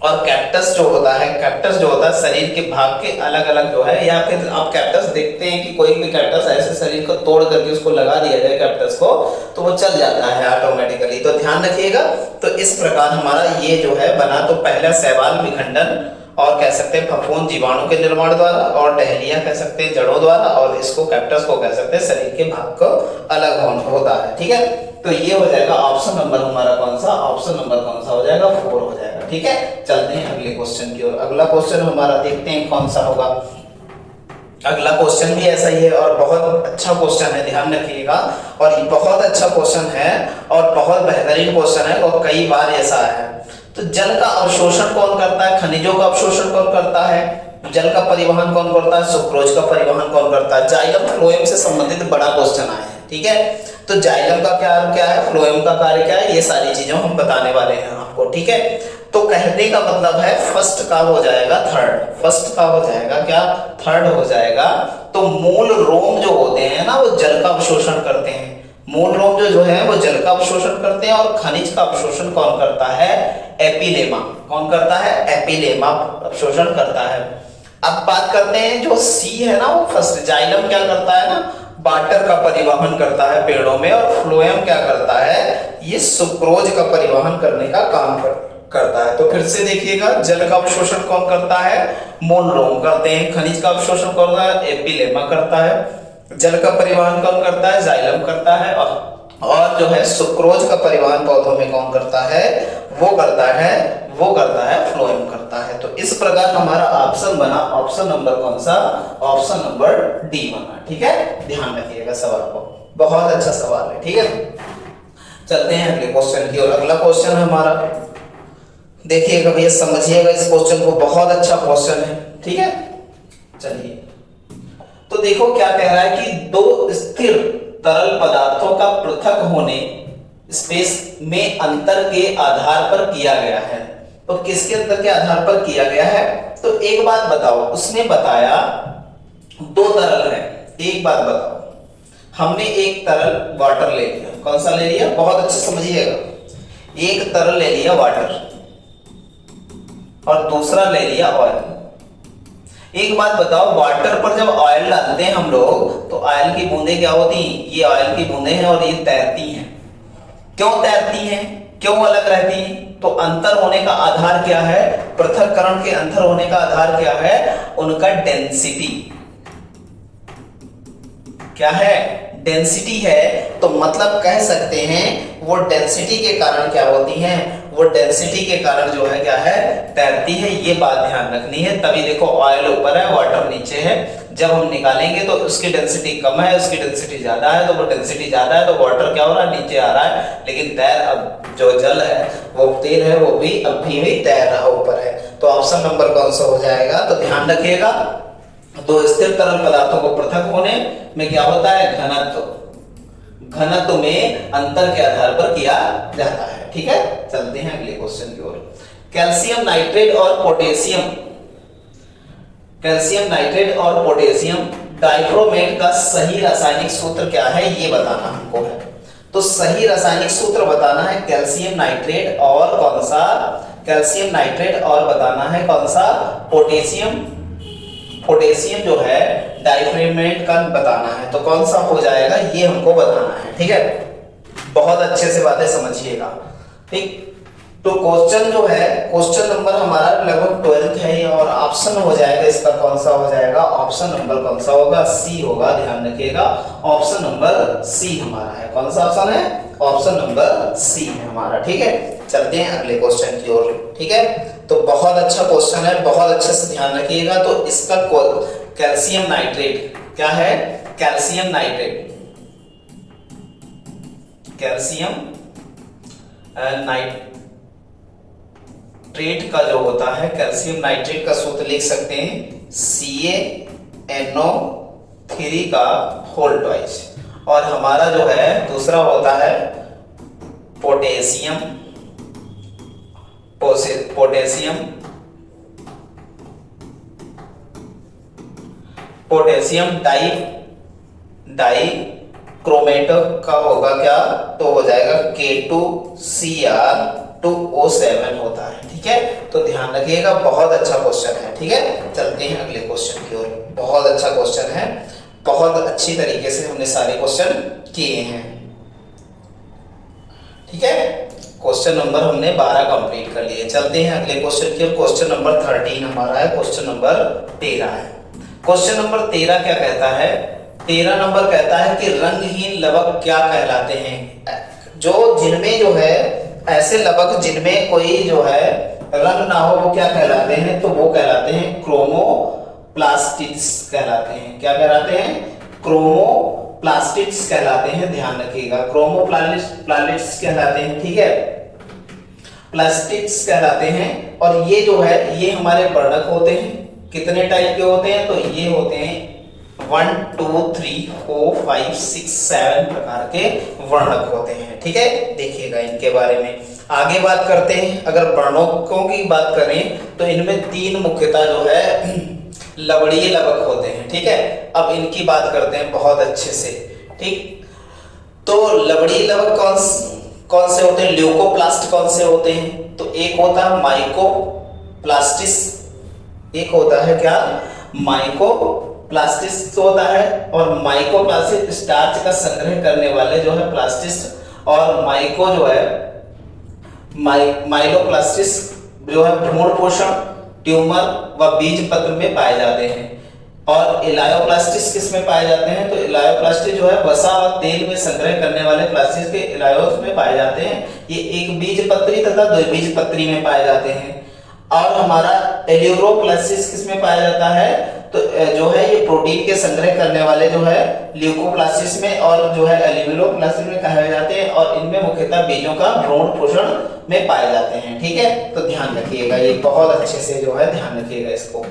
और कैक्टस जो होता है, कैक्टस जो होता है शरीर के भाग के अलग अलग जो है, या फिर आप कैक्टस देखते हैं कि कोई भी कैक्टस ऐसे शरीर को तोड़ करके उसको लगा दिया जाए कैक्टस को, तो वो चल जाता है ऑटोमेटिकली। तो ध्यान रखिएगा। तो इस प्रकार हमारा ये जो है बना। तो पहला शैवाल विखंडन, और कह सकते हैं फफूंद जीवाणु के निर्माण द्वारा, और डहेलिया कह सकते हैं जड़ों द्वारा, और इसको कैक्टस को कह सकते हैं शरीर के भाग को अलग होता है, ठीक है। तो ये हो जाएगा ऑप्शन नंबर हमारा कौन सा, ऑप्शन नंबर कौन सा हो जाएगा, 4 हो जाएगा, ठीक है। चलते हैं अगले क्वेश्चन की ओर। अगला क्वेश्चन हमारा देखते हैं कौन सा होगा। अगला क्वेश्चन भी ऐसा ही है और बहुत अच्छा क्वेश्चन है, ध्यान रखिएगा। और ये बहुत अच्छा क्वेश्चन है और बहुत बेहतरीन क्वेश्चन है, और कई बार ऐसा है। तो जल का अवशोषण कौन करता है, खनिजों का अवशोषण कौन करता है, जल का परिवहन कौन करता है, सुक्रोज का परिवहन कौन करता है। जाइलम फ्लोएम से संबंधित बड़ा क्वेश्चन आया है, ठीक है। तो जाइलम का क्या है, फ्लोएम का कार्य क्या है, ये सारी चीजें हम बताने वाले हैं आपको, ठीक है। तो कहने का मतलब है फर्स्ट का हो जाएगा थर्ड, फर्स्ट का हो जाएगा क्या, थर्ड हो जाएगा। तो मूल रोम जो होते हैं ना वो जल का अवशोषण करते हैं, मूल रोम जो है वो जल का अवशोषण करते हैं, और खनिज का अवशोषण कौन करता है, एपिलेमा। कौन करता है, एपिलेमा अवशोषण करता है। अब बात करते हैं जो सी है ना, वो फर्स्ट जाइलम क्या करता है ना, वाटर का परिवहन करता है पेड़ों में, और फ्लोएम क्या करता है, ये सुक्रोज का परिवहन करने का काम करता है। तो फिर से देखिएगा, जल का अवशोषण कौन करता है, मूल रोम करते हैं। खनिज का अवशोषण कौन करता है, एपिलेमा करता है। जल का परिवहन कौन करता है, जाइलम करता है। और जो है सुक्रोज का परिवहन पौधों में कौन करता है, वो करता है फ्लोएम करता है। तो इस प्रकार हमारा ऑप्शन बना, ऑप्शन नंबर कौन सा, ऑप्शन नंबर डी बना, ठीक है। ध्यान रखिएगा सवाल को, बहुत अच्छा सवाल है, ठीक है। चलते हैं अगले क्वेश्चन की ओर। अगला क्वेश्चन है हमारा, देखिएगा भैया, समझिएगा इस क्वेश्चन को, बहुत अच्छा क्वेश्चन है, ठीक है। चलिए, तो देखो क्या कह रहा है कि दो स्थिर तरल पदार्थों का पृथक होने स्पेस में अंतर के आधार पर किया गया है। तो किसके अंतर के आधार पर किया गया है, तो एक बात बताओ, उसने बताया दो तरल है। एक बात बताओ, हमने एक तरल वाटर ले लिया, कौन सा ले लिया, बहुत अच्छे समझिएगा, एक तरल ले लिया वाटर और दूसरा ले लिया ऑयल। एक बात बताओ, वाटर पर जब ऑयल डालते हैं हम लोग, तो ऑयल की बूंदें क्या होती हैं, ये ऑयल की बूंदें हैं और ये तैरती हैं। क्यों तैरती हैं, क्यों अलग रहती हैं, तो अंतर होने का आधार क्या है, पृथक्करण के अंतर होने का आधार क्या है, उनका डेंसिटी क्या है, डेंसिटी है। तो मतलब कह सकते हैं वो डेंसिटी के कारण क्या होती हैं, वो डेंसिटी के कारण जो है क्या है, तैरती है। ये बात ध्यान रखनी है। तभी देखो ऑयल ऊपर है, वाटर नीचे है, जब हम निकालेंगे तो उसकी डेंसिटी कम है, उसकी डेंसिटी ज्यादा है, तो वो डेंसिटी ज्यादा है तो वाटर क्या हो रहा है, नीचे आ रहा है। लेकिन तैर, अब जो जल है, वो तेल है, वो भी अब भी तैर रहा ऊपर है। तो ऑप्शन नंबर कौन सा हो जाएगा, तो ध्यान रखिएगा, दो स्थिर तरल पदार्थों को पृथक होने में क्या होता है, घनत्व में अंतर के आधार पर किया जाता है, ठीक है। चलते हैं अगले क्वेश्चन की ओर। कैल्शियम नाइट्रेट और पोटेशियम डाइक्रोमेट का सही रासायनिक सूत्र क्या है, ये बताना हमको है। तो सही रासायनिक सूत्र बताना है कैल्शियम नाइट्रेट और कौन सा, कैल्शियम नाइट्रेट और बताना है कौन सा, पोटेशियम जो है डाइक्रोमेट का बताना है। तो कौन सा हो जाएगा, ये हमको बताना है, ठीक है। बहुत अच्छे से बातें समझिएगा, ठीक। तो क्वेश्चन जो है, क्वेश्चन नंबर हमारा लगभग 12th है ये, और ऑप्शन हो जाएगा इसका कौन सा हो जाएगा, ऑप्शन नंबर कौन सा होगा, सी होगा। ध्यान रखिएगा, ऑप्शन नंबर सी हमारा है। कौन सा ऑप्शन है, ऑप्शन नंबर सी है हमारा, ठीक है। चलते हैं अगले क्वेश्चन की ओर, ठीक है। तो बहुत अच्छा क्वेश्चन है, बहुत अच्छे से ध्यान रखिएगा। तो इसका कैल्शियम नाइट्रेट क्या है, कैल्शियम नाइट्रेट का जो होता है, कैल्शियम नाइट्रेट का सूत्र लिख सकते हैं CaNO3 का होल ट्वाइस। और हमारा जो है दूसरा होता है पोटेशियम डाइक्रोमेट का होगा क्या, तो हो जाएगा K2Cr2O7 होता है, ठीक है। तो ध्यान रखिएगा, बहुत अच्छा क्वेश्चन है, ठीक है। चलते हैं अगले क्वेश्चन की ओर। बहुत अच्छा क्वेश्चन है, बहुत अच्छी तरीके से हमने सारे क्वेश्चन किए हैं, ठीक है। क्वेश्चन नंबर हमने 12 कंप्लीट कर लिए। चलते हैं अगले क्वेश्चन की ओर। क्वेश्चन नंबर 13 हमारा है, क्वेश्चन नंबर 13 है। क्वेश्चन नंबर 13 क्या कहता है, 13 नंबर कहता है कि रंगहीन लवक क्या कहलाते हैं, जो जिनमें जो है ऐसे लवक जिनमें कोई जो है रंग ना हो, वो क्या कहलाते हैं, तो वो कहलाते हैं क्रोमोप्लास्टिड्स कहलाते हैं। क्या कहलाते हैं, क्रोमोप्लास्टिड्स कहलाते हैं। ध्यान रखिएगा, क्रोमोप्लास्टिड्स कहलाते हैं, ठीक है, प्लास्टिड्स कहलाते हैं। और ये जो है ये हमारे वर्णक होते हैं। कितने टाइप के होते हैं, तो ये होते हैं 1 2 3 4 5 6 7 प्रकार के वर्णक होते हैं। ठीक है, देखिएगा इनके बारे में आगे बात करते हैं। अगर वर्णकों की बात करें तो इनमें तीन मुख्यतः जो है लवणीय लवक होते हैं। ठीक है, अब इनकी बात करते हैं बहुत अच्छे से। ठीक, तो लवणीय लवक कौन से होते हैं? ल्यूकोप्लास्ट कौन से होते हैं? तो एक होता है माइकोप्लास्टिस, एक होता है क्या? माइकोप्लास्टिस होता है, और माइकोप्लास्टिस स्टार्च का संग्रह करने वाले जो है प्लास्टिस, और माइको जो है माइलोप्लास्टिस जो है भ्रूण पोषण, ट्यूमर व बीज पत्र में पाए जाते हैं। और इलायोप्लास्टिस किस में पाए जाते हैं? तो इलायोप्लास्टिस जो है वसा व तेल में संग्रह करने वाले प्लास्टिस के इलायोस में पाए जाते हैं। ये एक बीज पत्री तथा द्विबीज पत्री में पाए जाते हैं। और हमारा एल्यूरोप्लास्टिस किस में पाया जाता है? तो जो है ये प्रोटीन के संग्रह करने वाले जो है ल्यूकोप्लास्टिस में, और जो है एल्यूरोप्लास्टिस में कहे जाते हैं, और इनमें मुख्यतः बीजों का भ्रूण पोषण में पाए जाते हैं। ठीक है, तो ध्यान रखिएगा, ये बहुत अच्छे से जो है ध्यान रखिएगा इसको।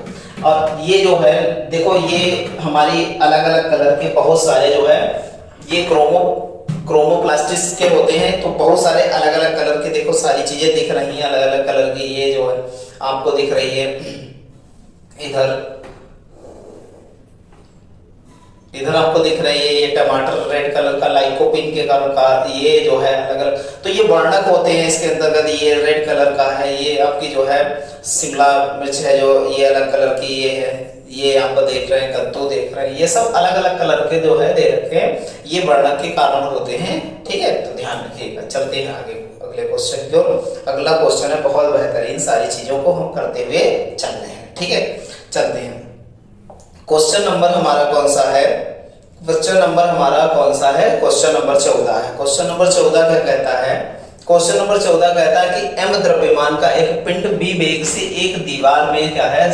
और ये जो है देखो, ये हमारी अलग अलग कलर के बहुत सारे जो है ये क्रोमोप्लास्टिस के होते हैं। तो बहुत सारे अलग अलग कलर के देखो सारी चीजें दिख रही हैं, अलग अलग कलर की ये जो है आपको दिख रही है। इधर आपको दिख रही है ये टमाटर रेड कलर का, लाइकोपिन के कलर का, ये जो है अलग अलग, तो ये वर्णक होते हैं इसके अंतर्गत। ये रेड कलर का है, ये आपकी जो है शिमला मिर्च है जो ये अलग कलर की ये है, ये आप देख रहे हैं कद्दू देख रहे हैं, ये सब अलग अलग कलर के जो है दे रखे हैं, ये वर्णक के कारण होते हैं। ठीक है, तो ध्यान रखिएगा। चलते हैं आगे अगले क्वेश्चन की ओर। अगला क्वेश्चन है बहुत बेहतरीन, सारी चीजों को हम करते हुए चल रहे हैं। ठीक है, चलते हैं। क्वेश्चन नंबर हमारा कौन सा है? क्वेश्चन नंबर हमारा कौन सा है? क्वेश्चन नंबर 14 है। क्वेश्चन नंबर 14 क्या कहता है? क्वेश्चन नंबर 14 कहता है कि m द्रव्यमान का एक पिंड b वेग से एक दीवार में क्या है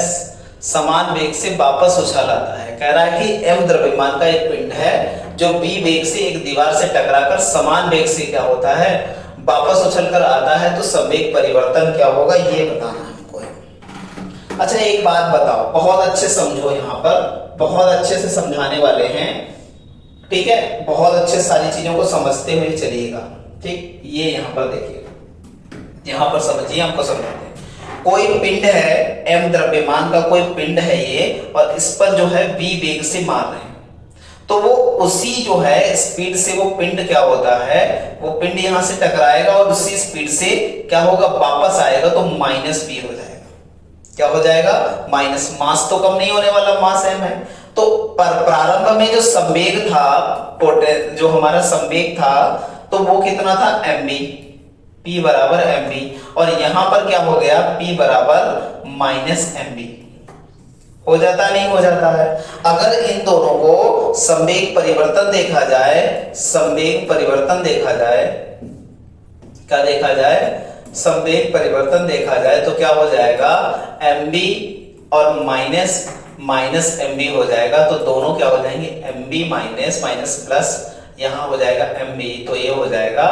समान वेग से वापस उछाल आता है। कह रहा है कि m द्रव्यमान का एक पिंड है जो b वेग से एक दीवार से टकराकर समान वेग से क्या होता है वापस उछलकर आता है, तो संवेग परिवर्तन क्या होगा ये बताना है हमको। अच्छा एक बात बताओ, बहुत अच्छे समझो, यहाँ पर बहुत अच्छे से समझाने वाले हैं। ठीक है, बहुत अच्छे सारी चीजों को समझते हुए चलिएगा। ठीक, ये यहाँ पर देखिए, यहाँ पर समझिए, हमको समझाते हैं। कोई पिंड है m द्रव्यमान का, कोई पिंड है ये, और इस पर जो है b वेग से मार रहे हैं, तो वो उसी जो है स्पीड से वो पिंड क्या होता है, वो पिंड यहां से टकराएगा और उसी स्पीड से क्या होगा वापस आएगा, तो माइनस b हो जाएगा। क्या हो जाएगा? माइनस, मास तो कम नहीं होने वाला, मास m है। तो प्रारंभ में जो संवेग था, जो हमारा संवेग था, तो वो कितना था? mb, p बराबर mb, और यहां पर क्या हो गया? p बराबर माइनस mb हो जाता नहीं हो जाता है। अगर इन दोनों को संवेग परिवर्तन देखा जाए, संवेग परिवर्तन देखा जाए, क्या देखा जाए? संवेग परिवर्तन देखा जाए तो क्या हो जाएगा? mb और माइनस mb हो जाएगा, तो दोनों क्या हो जाएंगे? mb माइनस माइनस प्लस, यहां हो जाएगा mb, तो ये हो जाएगा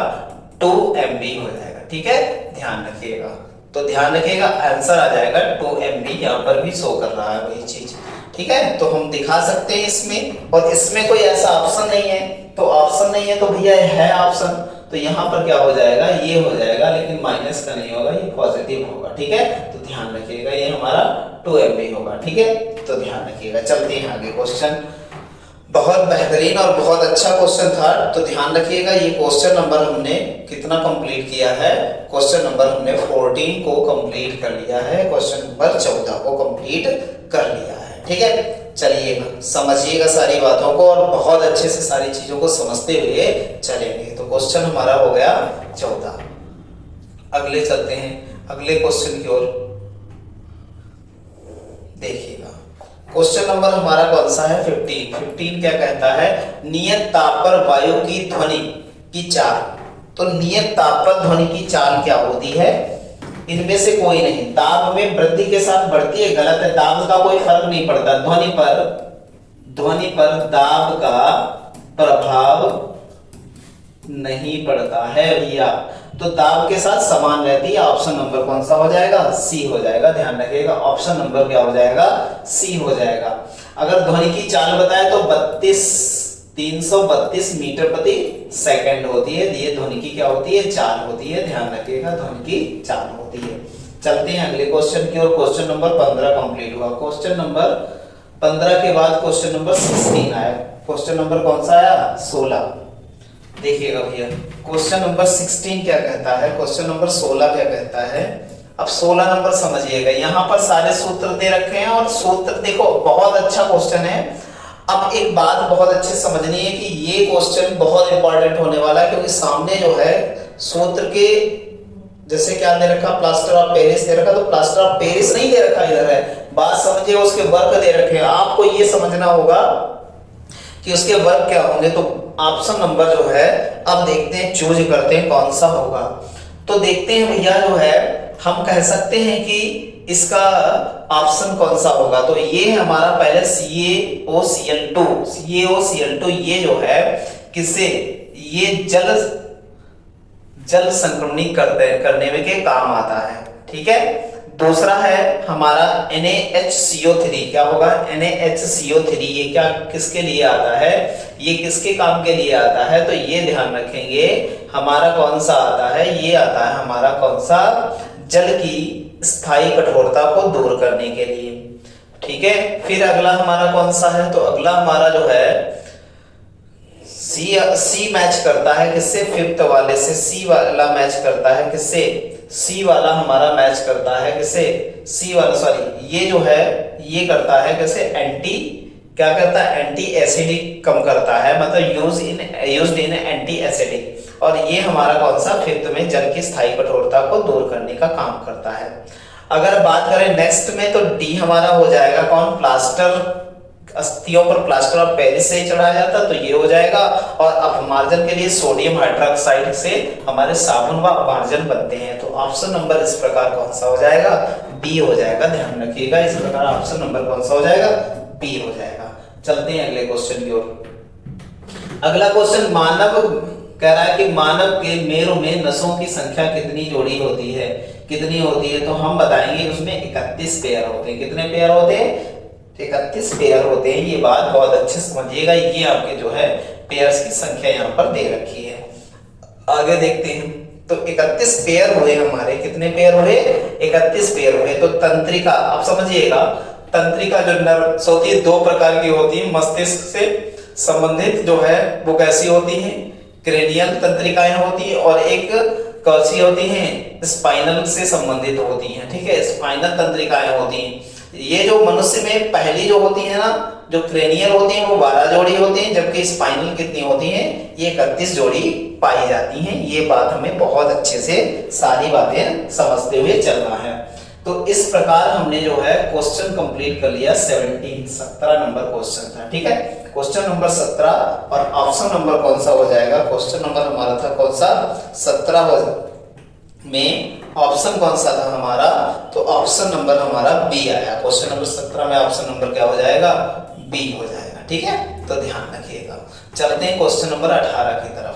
2mb हो जाएगा। ठीक है, ध्यान रखिएगा, तो ध्यान रखिएगा आंसर आ जाएगा 2mb, यहाँ पर भी शो कर रहा है वही चीज। ठीक है, तो हम दिखा सकते हैं इसमें, और इसमें कोई ऐसा ऑप्शन नहीं है, तो ऑप्शन नहीं है तो भैया है ऑप्शन, तो यहाँ पर क्या हो जाएगा? ये हो जाएगा, लेकिन माइनस का नहीं होगा, ये पॉजिटिव होगा। ठीक है, तो ध्यान रखिएगा, ये हमारा 2mb होगा। ठीक है, तो ध्यान रखिएगा। चलते हैं आगे, क्वेश्चन बहुत बेहतरीन और बहुत अच्छा क्वेश्चन था, तो ध्यान रखिएगा। ये क्वेश्चन नंबर हमने कितना कंप्लीट किया है? क्वेश्चन नंबर हमने 14 को कंप्लीट कर लिया है, क्वेश्चन नंबर 14 को कंप्लीट कर लिया है। ठीक है, चलिएगा समझिएगा सारी बातों को, और बहुत अच्छे से सारी चीजों को समझते हुए चलेंगे। तो क्वेश्चन हमारा हो गया 14। अगले चलते हैं, अगले क्वेश्चन की ओर देखिएगा। क्वेश्चन नंबर हमारा कौन सा है? 15 क्या कहता है? नियत ताप पर वायु की ध्वनि की चाल। तो नियत ताप पर ध्वनि की चाल क्या होती है? इनमें से कोई नहीं, ताप में वृद्धि के साथ बढ़ती है, गलत है, दाब का कोई फर्क नहीं पड़ता, ध्वनि पर दाब का प्रभाव नहीं पड़ता है भैया, तो दाब के साथ समान रहती है। ऑप्शन नंबर कौन सा हो जाएगा? सी हो जाएगा। ध्यान रखिएगा, ऑप्शन नंबर क्या हो जाएगा? सी हो जाएगा। अगर ध्वनि की चाल बताए तो 332 मीटर प्रति सेकंड होती है। ये ध्वनि की क्या होती है, चाल होती है, ध्यान रखिएगा ध्वनि की चाल होती है। चलते हैं अगले क्वेश्चन की ओर। क्वेश्चन नंबर 15 कंप्लीट हुआ। क्वेश्चन नंबर 15 के बाद क्वेश्चन नंबर 16 आया। क्वेश्चन नंबर कौन सा आया, 16। देखिएगा भैया क्वेश्चन नंबर 16 क्या कहता है, क्वेश्चन नंबर 16 क्या कहता है। अब 16 नंबर समझिएगा, यहाँ पर सारे सूत्र दे रखे हैं और सूत्र देखो बहुत अच्छा क्वेश्चन है। अब एक बात बहुत अच्छे समझनी है कि ये क्वेश्चन बहुत इंपॉर्टेंट होने वाला है, क्योंकि सामने जो है सूत्र के जैसे क्या दे रखा, प्लास्टर ऑफ पेरिस दे रखा, तो प्लास्टर ऑफ पेरिस नहीं दे रखा इधर है, बात समझिए उसके वर्क दे रखे हैं। आपको ये समझना होगा कि उसके वर्क क्या होंगे। तो ऑप्शन नंबर जो है अब देखते हैं, चूज करते हैं कौन सा होगा। तो देखते हैं भैया जो है हम कह सकते हैं कि इसका ऑप्शन कौन सा होगा। तो ये हमारा पहले CaOCl2 ये जो है किससे, ये जल संक्रमणित करने में के काम आता है, ठीक है। दूसरा है हमारा NaHCO3, क्या होगा NaHCO3, ये क्या किसके लिए आता है, ये किसके काम के लिए आता है, तो ये ध्यान रखेंगे हमारा कौन सा आता है, ये आता है हमारा कौन सा, जल की स्थायी कठोरता को दूर करने के लिए, ठीक है। फिर अगला हमारा कौन सा है, तो अगला हमारा जो है सी मैच करता है किससे, फिफ्थ वाले से सी वाला मैच करता है किससे, सी वाला हमारा मैच करता है किससे, सी वाला सॉरी ये जो है ये करता है कैसे, एंटी क्या करता है, एंटी एसिडिक कम करता है, मतलब यूज्ड इन एंटी एसिडिक। और ये हमारा कौन सा, फिफ्थ में जल की स्थायी कठोरता को दूर करने का काम करता है। अगर बात करें नेक्स्ट में तो डी हमारा हो जाएगा कौन, प्लास्टर, अस्थियों पर प्लास्टर ऑफ पेरिस से ही चढ़ाया जाता तो ये हो जाएगा। और अपमार्जन के लिए सोडियम हाइड्रोक्साइड से हमारे साबुन व अपमार्जन बनते हैं। तो ऑप्शन नंबर इस प्रकार कौन सा हो जाएगा, बी हो जाएगा, ध्यान रखिएगा इस प्रकार ऑप्शन नंबर कौन सा हो जाएगा, बी हो जाएगा। चलते हैं अगले क्वेश्चन की ओर। अगला क्वेश्चन मानव कह रहा है कि मानव के मेरु में नसों की संख्या कितनी जोड़ी होती है, कितनी होती है, तो हम बताएंगे उसमें 31 पेयर होते हैं। कितने पेयर होते हैं, 31 पेयर होते हैं। ये बात बहुत अच्छे से समझिएगा, ये आपके जो है पेयर्स की संख्या यहाँ पर दे रखी है। आगे देखते हैं तो 31 पेयर हुए हमारे, कितने पेयर हुए, 31 पेयर हुए। तो तंत्रिका आप समझिएगा, तंत्रिका जो नर्व्स होती है दो प्रकार की होती है, मस्तिष्क से संबंधित जो है वो कैसी होती है, क्रेनियल तंत्रिकाएं होती है, और एक कैसी होती हैं, स्पाइनल से संबंधित होती हैं, ठीक है, स्पाइनल तंत्रिकाएं होती हैं। ये जो मनुष्य में पहली जो होती है ना, जो क्रेनियल होती है वो 12 जोड़ी होती है, जबकि स्पाइनल कितनी होती है, ये 31 जोड़ी पाई जाती हैं। ये बात हमें बहुत अच्छे से सारी बातें समझते हुए चलना है। तो इस प्रकार हमने जो है क्वेश्चन कंप्लीट कर लिया। 17 नंबर क्वेश्चन था, ठीक है, क्वेश्चन नंबर 17। और ऑप्शन नंबर कौन सा हो जाएगा, क्वेश्चन नंबर हमारा था कौन सा, 17 में ऑप्शन कौन सा था हमारा, तो ऑप्शन नंबर हमारा बी आया। क्वेश्चन नंबर 17 में ऑप्शन नंबर क्या हो जाएगा, बी हो जाएगा, ठीक है। तो ध्यान रखिएगा। चलते हैं क्वेश्चन नंबर 18 की तरफ।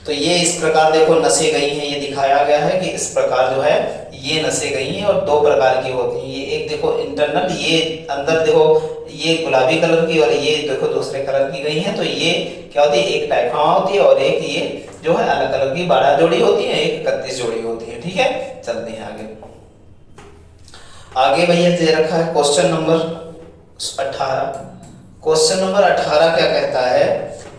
तो ये इस प्रकार देखो नसें गई हैं, ये दिखाया गया है कि इस प्रकार जो है ये नसें गई हैं और दो प्रकार की होती हैं। ये एक देखो इंटरनल, ये अंदर देखो ये गुलाबी कलर की, और ये देखो दूसरे कलर की गई हैं। तो ये क्या होती है, एक टाइफामा होती है और एक ये जो है अलग अलग की 12 जोड़ी होती है, एक 31 जोड़ी होती है, ठीक है। चलते हैं आगे भैया दे रखा है क्वेश्चन नंबर 18। क्वेश्चन नंबर 18 क्या कहता है,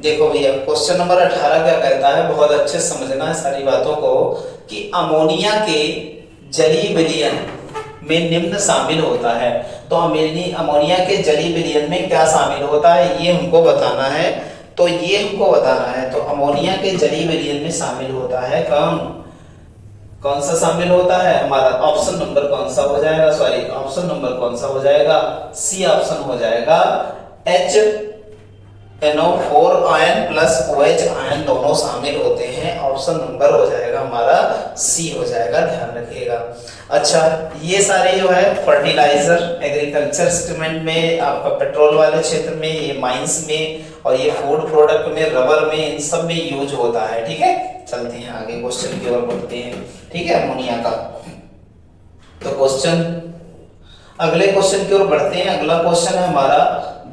देखो भैया क्वेश्चन नंबर 18 क्या कहता है, बहुत अच्छे समझना है सारी बातों को, कि अमोनिया के जलीय विलयन में निम्न शामिल होता है। तो अमोनिया के जलीय विलयन में क्या शामिल होता है, ये हमको बताना है। तो ये हमको बताना है, तो अमोनिया के जलीय विलयन में शामिल होता है कौन सा शामिल होता है हमारा, ऑप्शन नंबर कौन सा हो जाएगा, सॉरी ऑप्शन नंबर कौन सा हो जाएगा, सी ऑप्शन हो जाएगा। HNO4 ion plus OH ion दोनों शामिल होते हैं। ऑप्शन नंबर हो जाएगा हमारा सी हो जाएगा, ध्यान रखिएगा। अच्छा, ये सारे जो है फर्टिलाइजर, एग्रीकल्चर इंस्ट्रूमेंट में, आपका पेट्रोल वाले क्षेत्र में, ये माइंस में, और ये फूड प्रोडक्ट में, रबर में, इन सब में यूज होता है, ठीक है। चलते हैं आगे क्वेश्चन की ओर बढ़ते हैं, ठीक है, अमोनिया का। तो क्वेश्चन अगले क्वेश्चन की ओर बढ़ते हैं। अगला क्वेश्चन है हमारा